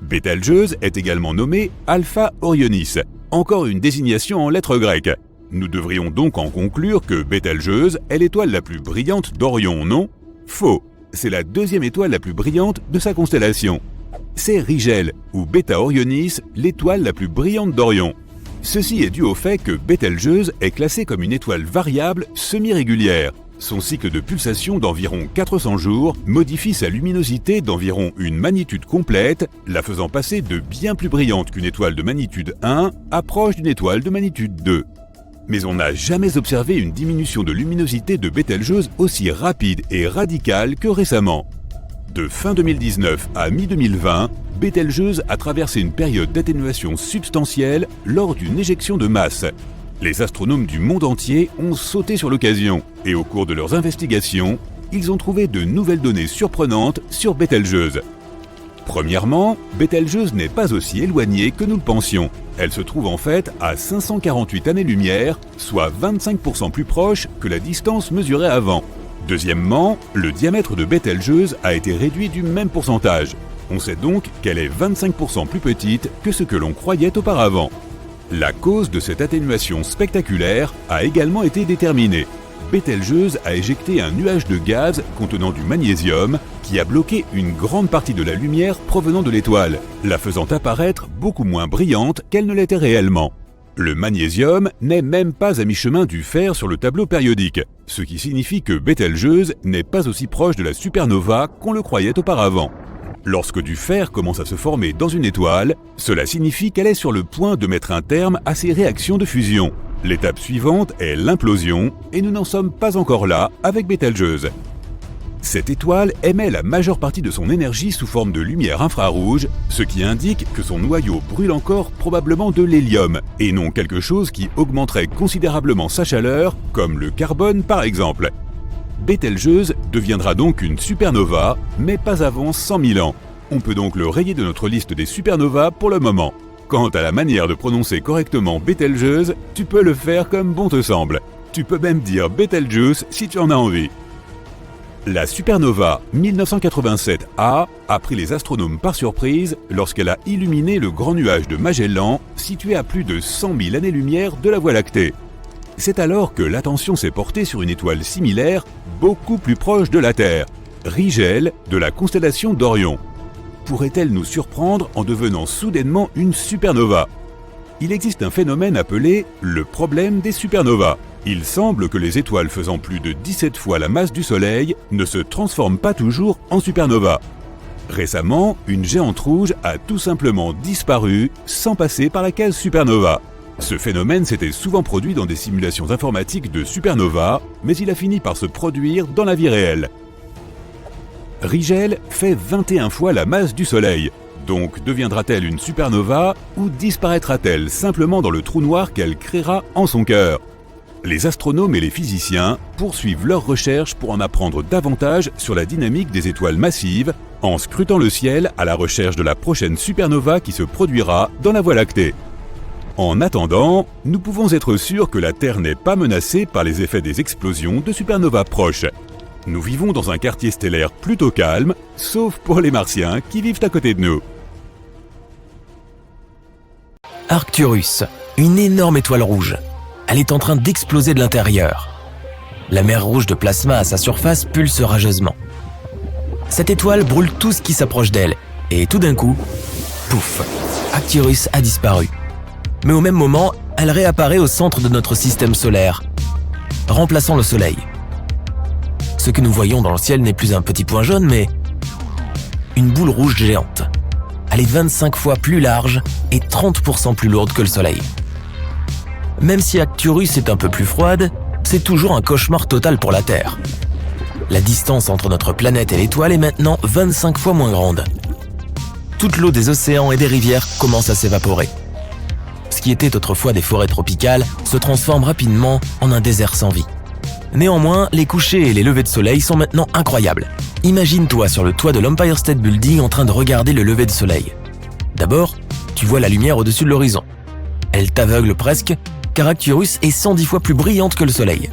Bételgeuse est également nommée Alpha Orionis, encore une désignation en lettres grecques. Nous devrions donc en conclure que Bételgeuse est l'étoile la plus brillante d'Orion, non ? Faux, c'est la deuxième étoile la plus brillante de sa constellation. C'est Rigel, ou Beta Orionis, l'étoile la plus brillante d'Orion. Ceci est dû au fait que Bételgeuse est classée comme une étoile variable semi-régulière. Son cycle de pulsation d'environ 400 jours modifie sa luminosité d'environ une magnitude complète, la faisant passer de bien plus brillante qu'une étoile de magnitude 1 à proche d'une étoile de magnitude 2. Mais on n'a jamais observé une diminution de luminosité de Bételgeuse aussi rapide et radicale que récemment. De fin 2019 à mi-2020, Bételgeuse a traversé une période d'atténuation substantielle lors d'une éjection de masse. Les astronomes du monde entier ont sauté sur l'occasion et au cours de leurs investigations, ils ont trouvé de nouvelles données surprenantes sur Bételgeuse. Premièrement, Bételgeuse n'est pas aussi éloignée que nous le pensions. Elle se trouve en fait à 548 années-lumière, soit 25% plus proche que la distance mesurée avant. Deuxièmement, le diamètre de Bételgeuse a été réduit du même pourcentage. On sait donc qu'elle est 25% plus petite que ce que l'on croyait auparavant. La cause de cette atténuation spectaculaire a également été déterminée. Bételgeuse a éjecté un nuage de gaz contenant du magnésium qui a bloqué une grande partie de la lumière provenant de l'étoile, la faisant apparaître beaucoup moins brillante qu'elle ne l'était réellement. Le magnésium n'est même pas à mi-chemin du fer sur le tableau périodique, ce qui signifie que Bételgeuse n'est pas aussi proche de la supernova qu'on le croyait auparavant. Lorsque du fer commence à se former dans une étoile, cela signifie qu'elle est sur le point de mettre un terme à ses réactions de fusion. L'étape suivante est l'implosion, et nous n'en sommes pas encore là avec Bételgeuse. Cette étoile émet la majeure partie de son énergie sous forme de lumière infrarouge, ce qui indique que son noyau brûle encore probablement de l'hélium, et non quelque chose qui augmenterait considérablement sa chaleur, comme le carbone par exemple. Bételgeuse deviendra donc une supernova, mais pas avant 100 000 ans. On peut donc le rayer de notre liste des supernovas pour le moment. Quant à la manière de prononcer correctement Bételgeuse, tu peux le faire comme bon te semble. Tu peux même dire Bételgeuse si tu en as envie. La supernova 1987A a pris les astronomes par surprise lorsqu'elle a illuminé le grand nuage de Magellan, situé à plus de 100 000 années-lumière de la Voie lactée. C'est alors que l'attention s'est portée sur une étoile similaire, beaucoup plus proche de la Terre, Rigel de la constellation d'Orion. Pourrait-elle nous surprendre en devenant soudainement une supernova ? Il existe un phénomène appelé le problème des supernovas. Il semble que les étoiles faisant plus de 17 fois la masse du Soleil ne se transforment pas toujours en supernova. Récemment, une géante rouge a tout simplement disparu sans passer par la case supernova. Ce phénomène s'était souvent produit dans des simulations informatiques de supernova, mais il a fini par se produire dans la vie réelle. Rigel fait 21 fois la masse du Soleil. Donc deviendra-t-elle une supernova ou disparaîtra-t-elle simplement dans le trou noir qu'elle créera en son cœur ? Les astronomes et les physiciens poursuivent leurs recherches pour en apprendre davantage sur la dynamique des étoiles massives en scrutant le ciel à la recherche de la prochaine supernova qui se produira dans la Voie lactée. En attendant, nous pouvons être sûrs que la Terre n'est pas menacée par les effets des explosions de supernovas proches. Nous vivons dans un quartier stellaire plutôt calme, sauf pour les Martiens qui vivent à côté de nous. Arcturus, une énorme étoile rouge. Elle est en train d'exploser de l'intérieur. La mer rouge de plasma à sa surface pulse rageusement. Cette étoile brûle tout ce qui s'approche d'elle, et tout d'un coup, pouf, Arcturus a disparu. Mais au même moment, elle réapparaît au centre de notre système solaire, remplaçant le Soleil. Ce que nous voyons dans le ciel n'est plus un petit point jaune, mais une boule rouge géante. Elle est 25 fois plus large et 30% plus lourde que le Soleil. Même si Arcturus est un peu plus froide, c'est toujours un cauchemar total pour la Terre. La distance entre notre planète et l'étoile est maintenant 25 fois moins grande. Toute l'eau des océans et des rivières commence à s'évaporer. Ce qui était autrefois des forêts tropicales se transforme rapidement en un désert sans vie. Néanmoins, les couchers et les levées de soleil sont maintenant incroyables. Imagine-toi sur le toit de l'Empire State Building en train de regarder le lever de soleil. D'abord, tu vois la lumière au-dessus de l'horizon. Elle t'aveugle presque, car Arcturus est 110 fois plus brillante que le soleil.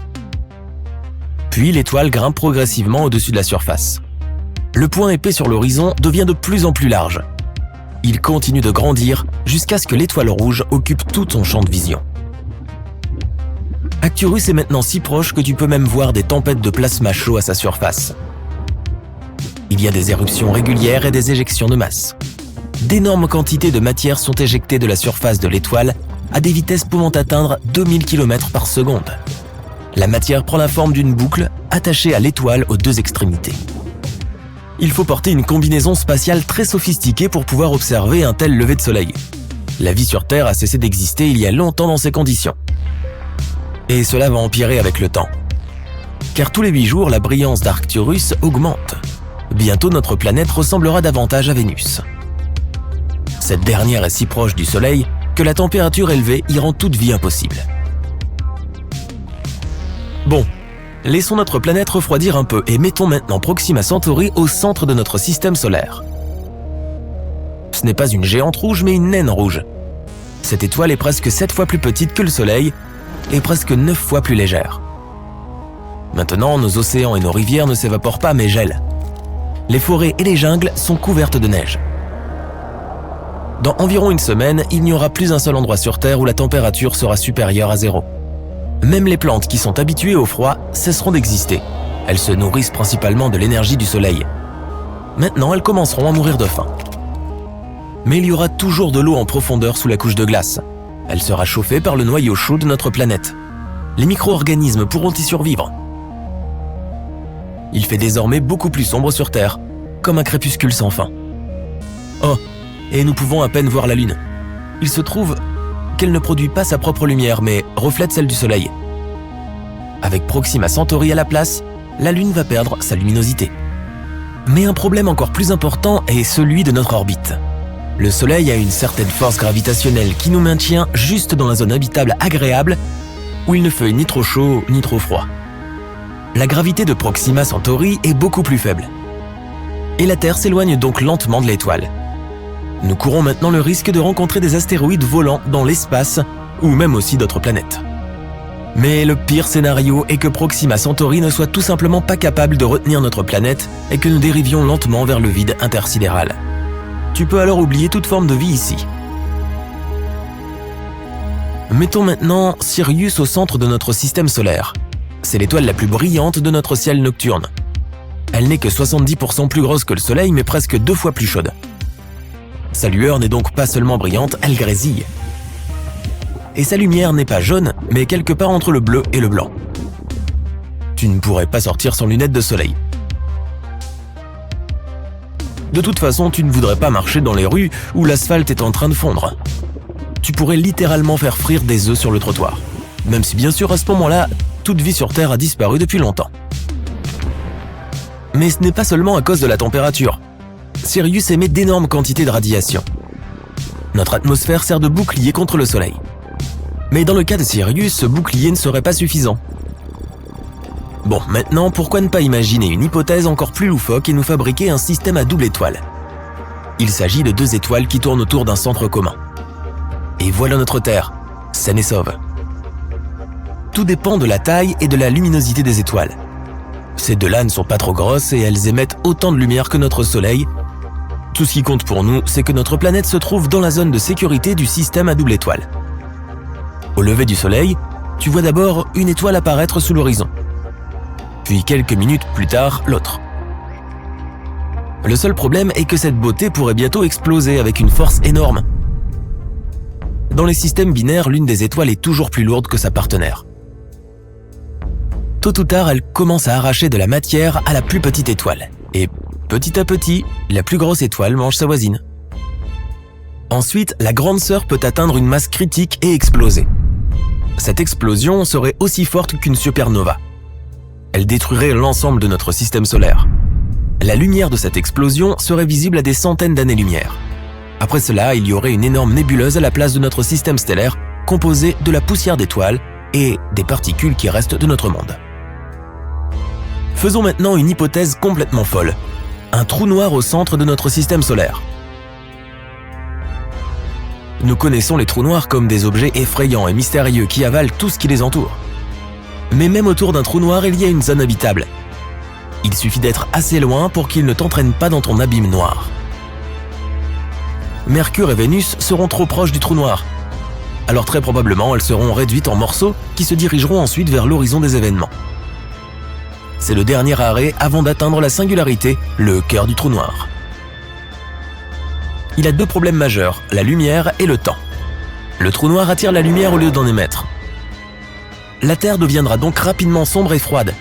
Puis l'étoile grimpe progressivement au-dessus de la surface. Le point épais sur l'horizon devient de plus en plus large. Il continue de grandir jusqu'à ce que l'étoile rouge occupe tout ton champ de vision. Arcturus est maintenant si proche que tu peux même voir des tempêtes de plasma chaud à sa surface. Il y a des éruptions régulières et des éjections de masse. D'énormes quantités de matière sont éjectées de la surface de l'étoile à des vitesses pouvant atteindre 2000 km par seconde. La matière prend la forme d'une boucle attachée à l'étoile aux deux extrémités. Il faut porter une combinaison spatiale très sophistiquée pour pouvoir observer un tel lever de soleil. La vie sur Terre a cessé d'exister il y a longtemps dans ces conditions. Et cela va empirer avec le temps. Car tous les 8 jours, la brillance d'Arcturus augmente. Bientôt, notre planète ressemblera davantage à Vénus. Cette dernière est si proche du Soleil que la température élevée y rend toute vie impossible. Bon, laissons notre planète refroidir un peu et mettons maintenant Proxima Centauri au centre de notre système solaire. Ce n'est pas une géante rouge mais une naine rouge. Cette étoile est presque 7 fois plus petite que le Soleil et presque 9 fois plus légère. Maintenant, nos océans et nos rivières ne s'évaporent pas mais gèlent. Les forêts et les jungles sont couvertes de neige. Dans environ une semaine, il n'y aura plus un seul endroit sur Terre où la température sera supérieure à 0. Même les plantes qui sont habituées au froid cesseront d'exister. Elles se nourrissent principalement de l'énergie du soleil. Maintenant, elles commenceront à mourir de faim. Mais il y aura toujours de l'eau en profondeur sous la couche de glace. Elle sera chauffée par le noyau chaud de notre planète. Les micro-organismes pourront y survivre. Il fait désormais beaucoup plus sombre sur Terre, comme un crépuscule sans fin. Oh, et nous pouvons à peine voir la Lune. Il se trouve qu'elle ne produit pas sa propre lumière, mais reflète celle du Soleil. Avec Proxima Centauri à la place, la Lune va perdre sa luminosité. Mais un problème encore plus important est celui de notre orbite. Le Soleil a une certaine force gravitationnelle qui nous maintient juste dans la zone habitable agréable où il ne fait ni trop chaud ni trop froid. La gravité de Proxima Centauri est beaucoup plus faible. Et la Terre s'éloigne donc lentement de l'étoile. Nous courons maintenant le risque de rencontrer des astéroïdes volants dans l'espace ou même aussi d'autres planètes. Mais le pire scénario est que Proxima Centauri ne soit tout simplement pas capable de retenir notre planète et que nous dérivions lentement vers le vide intersidéral. Tu peux alors oublier toute forme de vie ici. Mettons maintenant Sirius au centre de notre système solaire. C'est l'étoile la plus brillante de notre ciel nocturne. Elle n'est que 70% plus grosse que le Soleil, mais presque 2 fois plus chaude. Sa lueur n'est donc pas seulement brillante, elle grésille. Et sa lumière n'est pas jaune, mais quelque part entre le bleu et le blanc. Tu ne pourrais pas sortir sans lunettes de soleil. De toute façon, tu ne voudrais pas marcher dans les rues où l'asphalte est en train de fondre. Tu pourrais littéralement faire frire des œufs sur le trottoir. Même si bien sûr à ce moment-là, toute vie sur Terre a disparu depuis longtemps. Mais ce n'est pas seulement à cause de la température. Sirius émet d'énormes quantités de radiation. Notre atmosphère sert de bouclier contre le Soleil. Mais dans le cas de Sirius, ce bouclier ne serait pas suffisant. Bon, maintenant, pourquoi ne pas imaginer une hypothèse encore plus loufoque et nous fabriquer un système à double étoile? Il s'agit de 2 étoiles qui tournent autour d'un centre commun. Et voilà notre Terre, saine et sauve. Tout dépend de la taille et de la luminosité des étoiles. Ces 2-là ne sont pas trop grosses et elles émettent autant de lumière que notre Soleil. Tout ce qui compte pour nous, c'est que notre planète se trouve dans la zone de sécurité du système à double étoile. Au lever du Soleil, tu vois d'abord une étoile apparaître sous l'horizon. Puis quelques minutes plus tard, l'autre. Le seul problème est que cette beauté pourrait bientôt exploser avec une force énorme. Dans les systèmes binaires, l'une des étoiles est toujours plus lourde que sa partenaire. Tôt ou tard, elle commence à arracher de la matière à la plus petite étoile. Et petit à petit, la plus grosse étoile mange sa voisine. Ensuite, la grande sœur peut atteindre une masse critique et exploser. Cette explosion serait aussi forte qu'une supernova. Elle détruirait l'ensemble de notre système solaire. La lumière de cette explosion serait visible à des centaines d'années-lumière. Après cela, il y aurait une énorme nébuleuse à la place de notre système stellaire, composée de la poussière d'étoiles et des particules qui restent de notre monde. Faisons maintenant une hypothèse complètement folle. Un trou noir au centre de notre système solaire. Nous connaissons les trous noirs comme des objets effrayants et mystérieux qui avalent tout ce qui les entoure. Mais même autour d'un trou noir, il y a une zone habitable. Il suffit d'être assez loin pour qu'il ne t'entraîne pas dans ton abîme noir. Mercure et Vénus seront trop proches du trou noir. Alors très probablement, elles seront réduites en morceaux qui se dirigeront ensuite vers l'horizon des événements. C'est le dernier arrêt avant d'atteindre la singularité, le cœur du trou noir. Il a 2 problèmes majeurs, la lumière et le temps. Le trou noir attire la lumière au lieu d'en émettre. La Terre deviendra donc rapidement sombre et froide.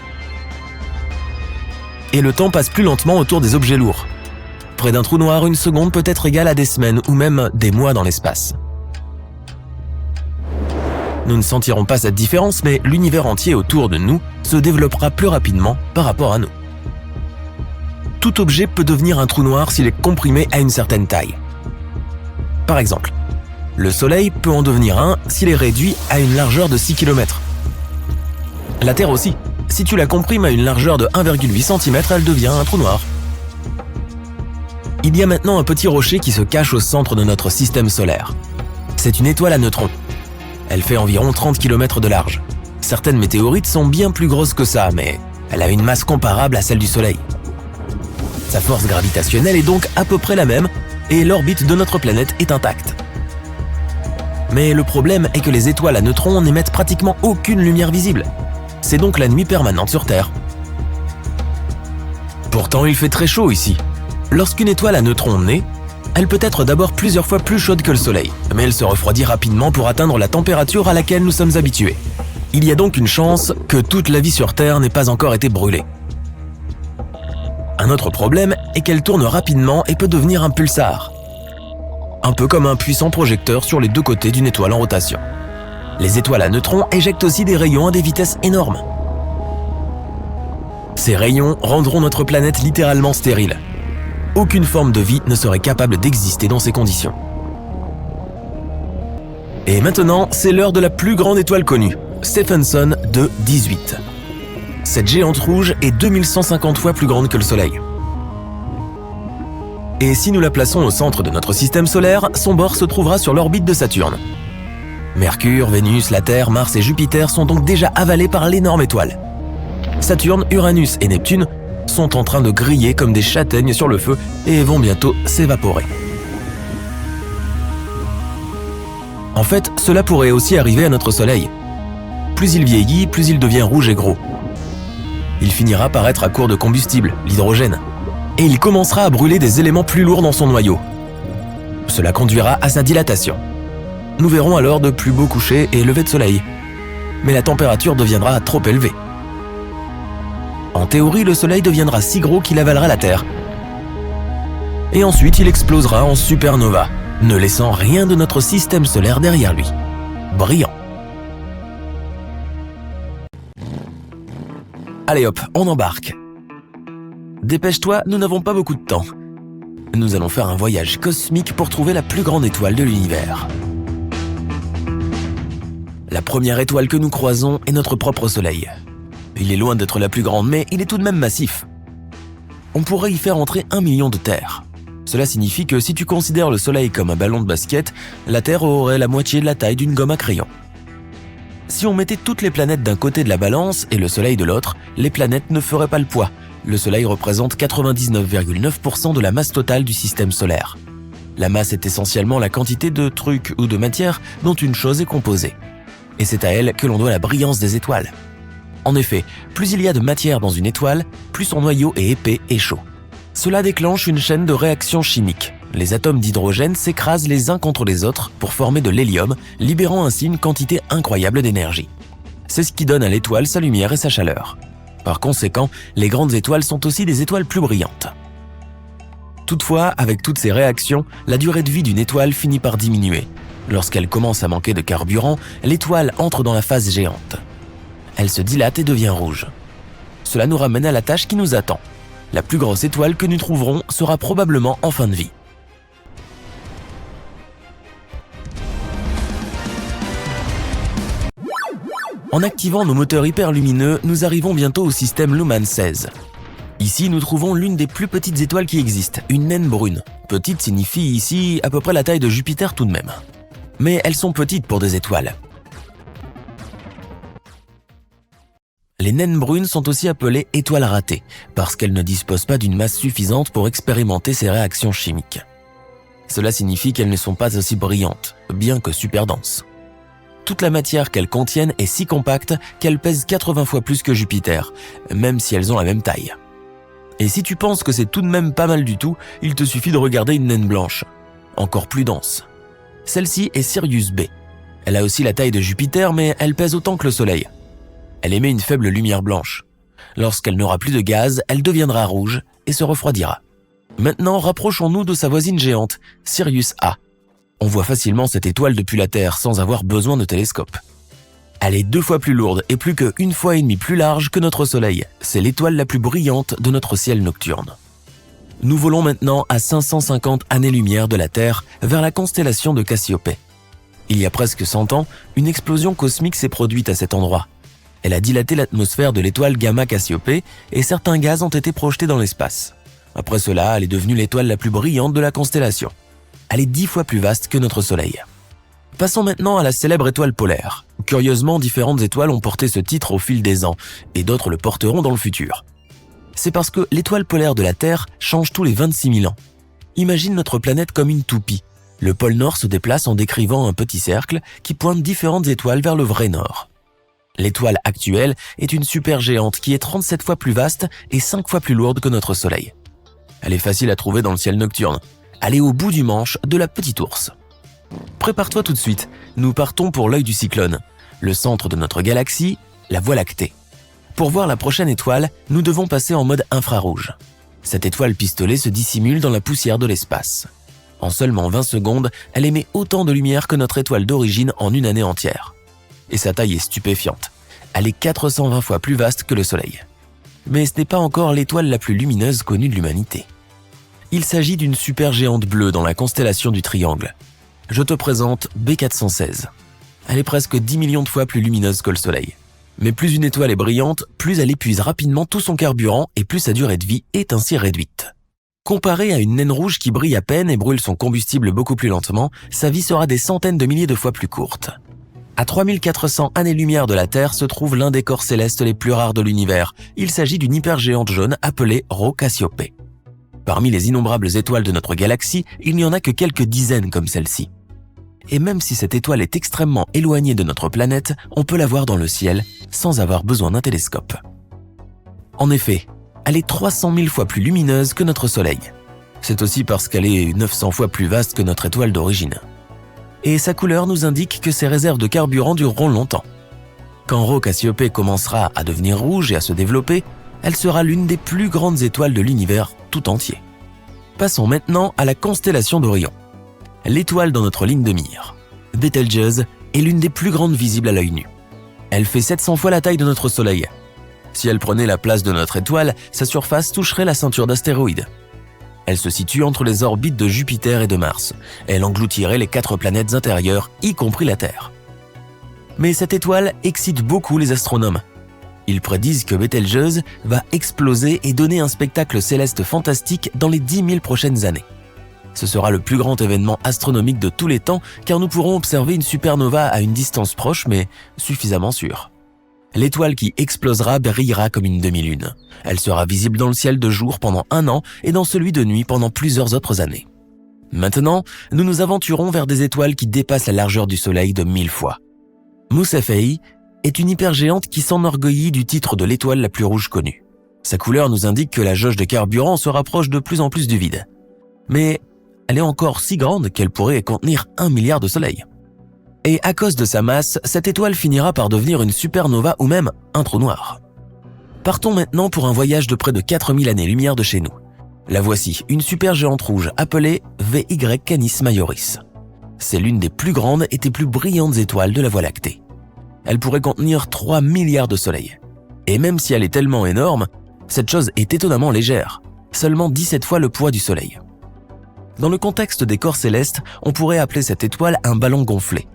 Et le temps passe plus lentement autour des objets lourds. Près d'un trou noir, une seconde peut être égale à des semaines ou même des mois dans l'espace. Nous ne sentirons pas cette différence, mais l'univers entier autour de nous se développera plus rapidement par rapport à nous. Tout objet peut devenir un trou noir s'il est comprimé à une certaine taille. Par exemple, le Soleil peut en devenir un s'il est réduit à une largeur de 6 km. La Terre aussi. Si tu la comprimes à une largeur de 1,8 cm, elle devient un trou noir. Il y a maintenant un petit rocher qui se cache au centre de notre système solaire. C'est une étoile à neutrons. Elle fait environ 30 km de large. Certaines météorites sont bien plus grosses que ça, mais elle a une masse comparable à celle du Soleil. Sa force gravitationnelle est donc à peu près la même et l'orbite de notre planète est intacte. Mais le problème est que les étoiles à neutrons n'émettent pratiquement aucune lumière visible. C'est donc la nuit permanente sur Terre. Pourtant, il fait très chaud ici. Lorsqu'une étoile à neutrons naît, elle peut être d'abord plusieurs fois plus chaude que le Soleil, mais elle se refroidit rapidement pour atteindre la température à laquelle nous sommes habitués. Il y a donc une chance que toute la vie sur Terre n'ait pas encore été brûlée. Un autre problème est qu'elle tourne rapidement et peut devenir un pulsar. Un peu comme un puissant projecteur sur les 2 côtés d'une étoile en rotation. Les étoiles à neutrons éjectent aussi des rayons à des vitesses énormes. Ces rayons rendront notre planète littéralement stérile. Aucune forme de vie ne serait capable d'exister dans ces conditions. Et maintenant, c'est l'heure de la plus grande étoile connue, Stephenson 2-18. Cette géante rouge est 2150 fois plus grande que le Soleil. Et si nous la plaçons au centre de notre système solaire, son bord se trouvera sur l'orbite de Saturne. Mercure, Vénus, la Terre, Mars et Jupiter sont donc déjà avalés par l'énorme étoile. Saturne, Uranus et Neptune sont en train de griller comme des châtaignes sur le feu et vont bientôt s'évaporer. En fait, cela pourrait aussi arriver à notre Soleil. Plus il vieillit, plus il devient rouge et gros. Il finira par être à court de combustible, l'hydrogène, et il commencera à brûler des éléments plus lourds dans son noyau. Cela conduira à sa dilatation. Nous verrons alors de plus beaux couchers et levées de soleil. Mais la température deviendra trop élevée. En théorie, le Soleil deviendra si gros qu'il avalera la Terre. Et ensuite, il explosera en supernova, ne laissant rien de notre système solaire derrière lui. Brillant. Allez hop, on embarque. Dépêche-toi, nous n'avons pas beaucoup de temps. Nous allons faire un voyage cosmique pour trouver la plus grande étoile de l'univers. La première étoile que nous croisons est notre propre Soleil. Il est loin d'être la plus grande, mais il est tout de même massif. On pourrait y faire entrer 1 million de terres. Cela signifie que si tu considères le Soleil comme un ballon de basket, la Terre aurait la moitié de la taille d'une gomme à crayon. Si on mettait toutes les planètes d'un côté de la balance et le Soleil de l'autre, les planètes ne feraient pas le poids. Le Soleil représente 99,9% de la masse totale du système solaire. La masse est essentiellement la quantité de trucs ou de matière dont une chose est composée. Et c'est à elle que l'on doit la brillance des étoiles. En effet, plus il y a de matière dans une étoile, plus son noyau est épais et chaud. Cela déclenche une chaîne de réactions chimiques. Les atomes d'hydrogène s'écrasent les uns contre les autres pour former de l'hélium, libérant ainsi une quantité incroyable d'énergie. C'est ce qui donne à l'étoile sa lumière et sa chaleur. Par conséquent, les grandes étoiles sont aussi des étoiles plus brillantes. Toutefois, avec toutes ces réactions, la durée de vie d'une étoile finit par diminuer. Lorsqu'elle commence à manquer de carburant, l'étoile entre dans la phase géante. Elle se dilate et devient rouge. Cela nous ramène à la tâche qui nous attend. La plus grosse étoile que nous trouverons sera probablement en fin de vie. En activant nos moteurs hyperlumineux, nous arrivons bientôt au système Luhmann 16. Ici, nous trouvons l'une des plus petites étoiles qui existent, une naine brune. Petite signifie ici à peu près la taille de Jupiter tout de même. Mais elles sont petites pour des étoiles. Les naines brunes sont aussi appelées étoiles ratées, parce qu'elles ne disposent pas d'une masse suffisante pour expérimenter ces réactions chimiques. Cela signifie qu'elles ne sont pas aussi brillantes, bien que super denses. Toute la matière qu'elles contiennent est si compacte qu'elles pèsent 80 fois plus que Jupiter, même si elles ont la même taille. Et si tu penses que c'est tout de même pas mal du tout, il te suffit de regarder une naine blanche, encore plus dense. Celle-ci est Sirius B. Elle a aussi la taille de Jupiter, mais elle pèse autant que le Soleil. Elle émet une faible lumière blanche. Lorsqu'elle n'aura plus de gaz, elle deviendra rouge et se refroidira. Maintenant, rapprochons-nous de sa voisine géante, Sirius A. On voit facilement cette étoile depuis la Terre sans avoir besoin de télescope. Elle est 2 fois plus lourde et plus que 1,5 fois plus large que notre Soleil. C'est l'étoile la plus brillante de notre ciel nocturne. Nous volons maintenant à 550 années-lumière de la Terre vers la constellation de Cassiopée. Il y a presque 100 ans, une explosion cosmique s'est produite à cet endroit. Elle a dilaté l'atmosphère de l'étoile Gamma Cassiopée et certains gaz ont été projetés dans l'espace. Après cela, elle est devenue l'étoile la plus brillante de la constellation. Elle est 10 fois plus vaste que notre Soleil. Passons maintenant à la célèbre étoile polaire. Curieusement, différentes étoiles ont porté ce titre au fil des ans, et d'autres le porteront dans le futur. C'est parce que l'étoile polaire de la Terre change tous les 26 000 ans. Imagine notre planète comme une toupie. Le pôle Nord se déplace en décrivant un petit cercle qui pointe différentes étoiles vers le vrai Nord. L'étoile actuelle est une supergéante qui est 37 fois plus vaste et 5 fois plus lourde que notre Soleil. Elle est facile à trouver dans le ciel nocturne. Elle est au bout du manche de la Petite Ourse. Prépare-toi tout de suite, nous partons pour l'œil du cyclone, le centre de notre galaxie, la Voie lactée. Pour voir la prochaine étoile, nous devons passer en mode infrarouge. Cette étoile pistolet se dissimule dans la poussière de l'espace. En seulement 20 secondes, elle émet autant de lumière que notre étoile d'origine en une année entière. Et sa taille est stupéfiante. Elle est 420 fois plus vaste que le Soleil. Mais ce n'est pas encore l'étoile la plus lumineuse connue de l'humanité. Il s'agit d'une supergéante bleue dans la constellation du Triangle. Je te présente B416. Elle est presque 10 millions de fois plus lumineuse que le Soleil. Mais plus une étoile est brillante, plus elle épuise rapidement tout son carburant et plus sa durée de vie est ainsi réduite. Comparée à une naine rouge qui brille à peine et brûle son combustible beaucoup plus lentement, sa vie sera des centaines de milliers de fois plus courte. À 3400 années-lumière de la Terre se trouve l'un des corps célestes les plus rares de l'univers. Il s'agit d'une hypergéante jaune appelée Rho Cassiopée. Parmi les innombrables étoiles de notre galaxie, il n'y en a que quelques dizaines comme celle-ci. Et même si cette étoile est extrêmement éloignée de notre planète, on peut la voir dans le ciel sans avoir besoin d'un télescope. En effet, elle est 300 000 fois plus lumineuse que notre Soleil. C'est aussi parce qu'elle est 900 fois plus vaste que notre étoile d'origine. Et sa couleur nous indique que ses réserves de carburant dureront longtemps. Quand Rho Cassiopée commencera à devenir rouge et à se développer, elle sera l'une des plus grandes étoiles de l'univers tout entier. Passons maintenant à la constellation d'Orion. L'étoile dans notre ligne de mire. Betelgeuse est l'une des plus grandes visibles à l'œil nu. Elle fait 700 fois la taille de notre Soleil. Si elle prenait la place de notre étoile, sa surface toucherait la ceinture d'astéroïdes. Elle se situe entre les orbites de Jupiter et de Mars. Elle engloutirait les 4 planètes intérieures, y compris la Terre. Mais cette étoile excite beaucoup les astronomes. Ils prédisent que Betelgeuse va exploser et donner un spectacle céleste fantastique dans les 10 000 prochaines années. Ce sera le plus grand événement astronomique de tous les temps car nous pourrons observer une supernova à une distance proche mais suffisamment sûre. L'étoile qui explosera brillera comme une demi-lune. Elle sera visible dans le ciel de jour pendant 1 an et dans celui de nuit pendant plusieurs autres années. Maintenant, nous nous aventurons vers des étoiles qui dépassent la largeur du Soleil de 1000 fois. Mous Cephei est une hypergéante qui s'enorgueillit du titre de l'étoile la plus rouge connue. Sa couleur nous indique que la jauge de carburant se rapproche de plus en plus du vide. Mais elle est encore si grande qu'elle pourrait contenir 1 milliard de soleils. Et à cause de sa masse, cette étoile finira par devenir une supernova ou même un trou noir. Partons maintenant pour un voyage de près de 4000 années-lumière de chez nous. La voici, une supergéante rouge appelée VY Canis Majoris. C'est l'une des plus grandes et des plus brillantes étoiles de la Voie lactée. Elle pourrait contenir 3 milliards de soleils. Et même si elle est tellement énorme, cette chose est étonnamment légère, seulement 17 fois le poids du Soleil. Dans le contexte des corps célestes, on pourrait appeler cette étoile un ballon gonflé.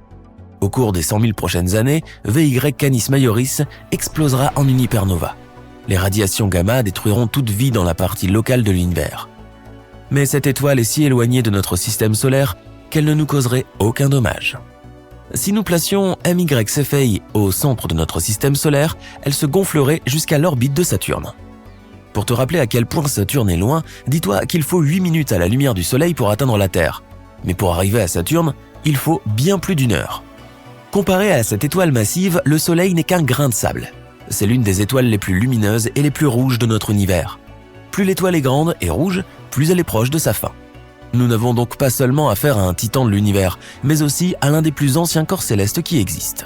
Au cours des 100 000 prochaines années, VY Canis Majoris explosera en une hypernova. Les radiations gamma détruiront toute vie dans la partie locale de l'univers. Mais cette étoile est si éloignée de notre système solaire qu'elle ne nous causerait aucun dommage. Si nous placions MY Cephei au centre de notre système solaire, elle se gonflerait jusqu'à l'orbite de Saturne. Pour te rappeler à quel point Saturne est loin, dis-toi qu'il faut 8 minutes à la lumière du Soleil pour atteindre la Terre. Mais pour arriver à Saturne, il faut bien plus d'1 heure. Comparé à cette étoile massive, le Soleil n'est qu'un grain de sable. C'est l'une des étoiles les plus lumineuses et les plus rouges de notre univers. Plus l'étoile est grande et rouge, plus elle est proche de sa fin. Nous n'avons donc pas seulement affaire à un titan de l'univers, mais aussi à l'un des plus anciens corps célestes qui existent.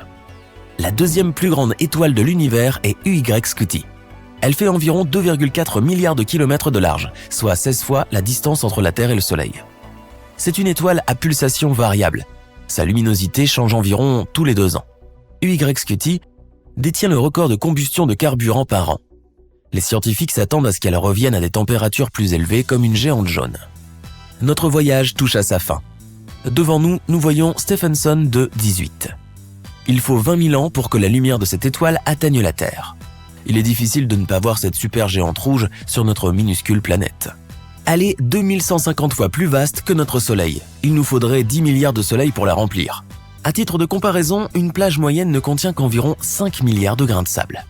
La deuxième plus grande étoile de l'univers est UY Scuti. Elle fait environ 2,4 milliards de kilomètres de large, soit 16 fois la distance entre la Terre et le Soleil. C'est une étoile à pulsation variable. Sa luminosité change environ tous les 2 ans. UY Scuti détient le record de combustion de carburant par an. Les scientifiques s'attendent à ce qu'elle revienne à des températures plus élevées comme une géante jaune. Notre voyage touche à sa fin. Devant nous, nous voyons Stephenson 2-18. Il faut 20 000 ans pour que la lumière de cette étoile atteigne la Terre. Il est difficile de ne pas voir cette supergéante rouge sur notre minuscule planète. Elle est 2150 fois plus vaste que notre Soleil. Il nous faudrait 10 milliards de soleils pour la remplir. À titre de comparaison, une plage moyenne ne contient qu'environ 5 milliards de grains de sable.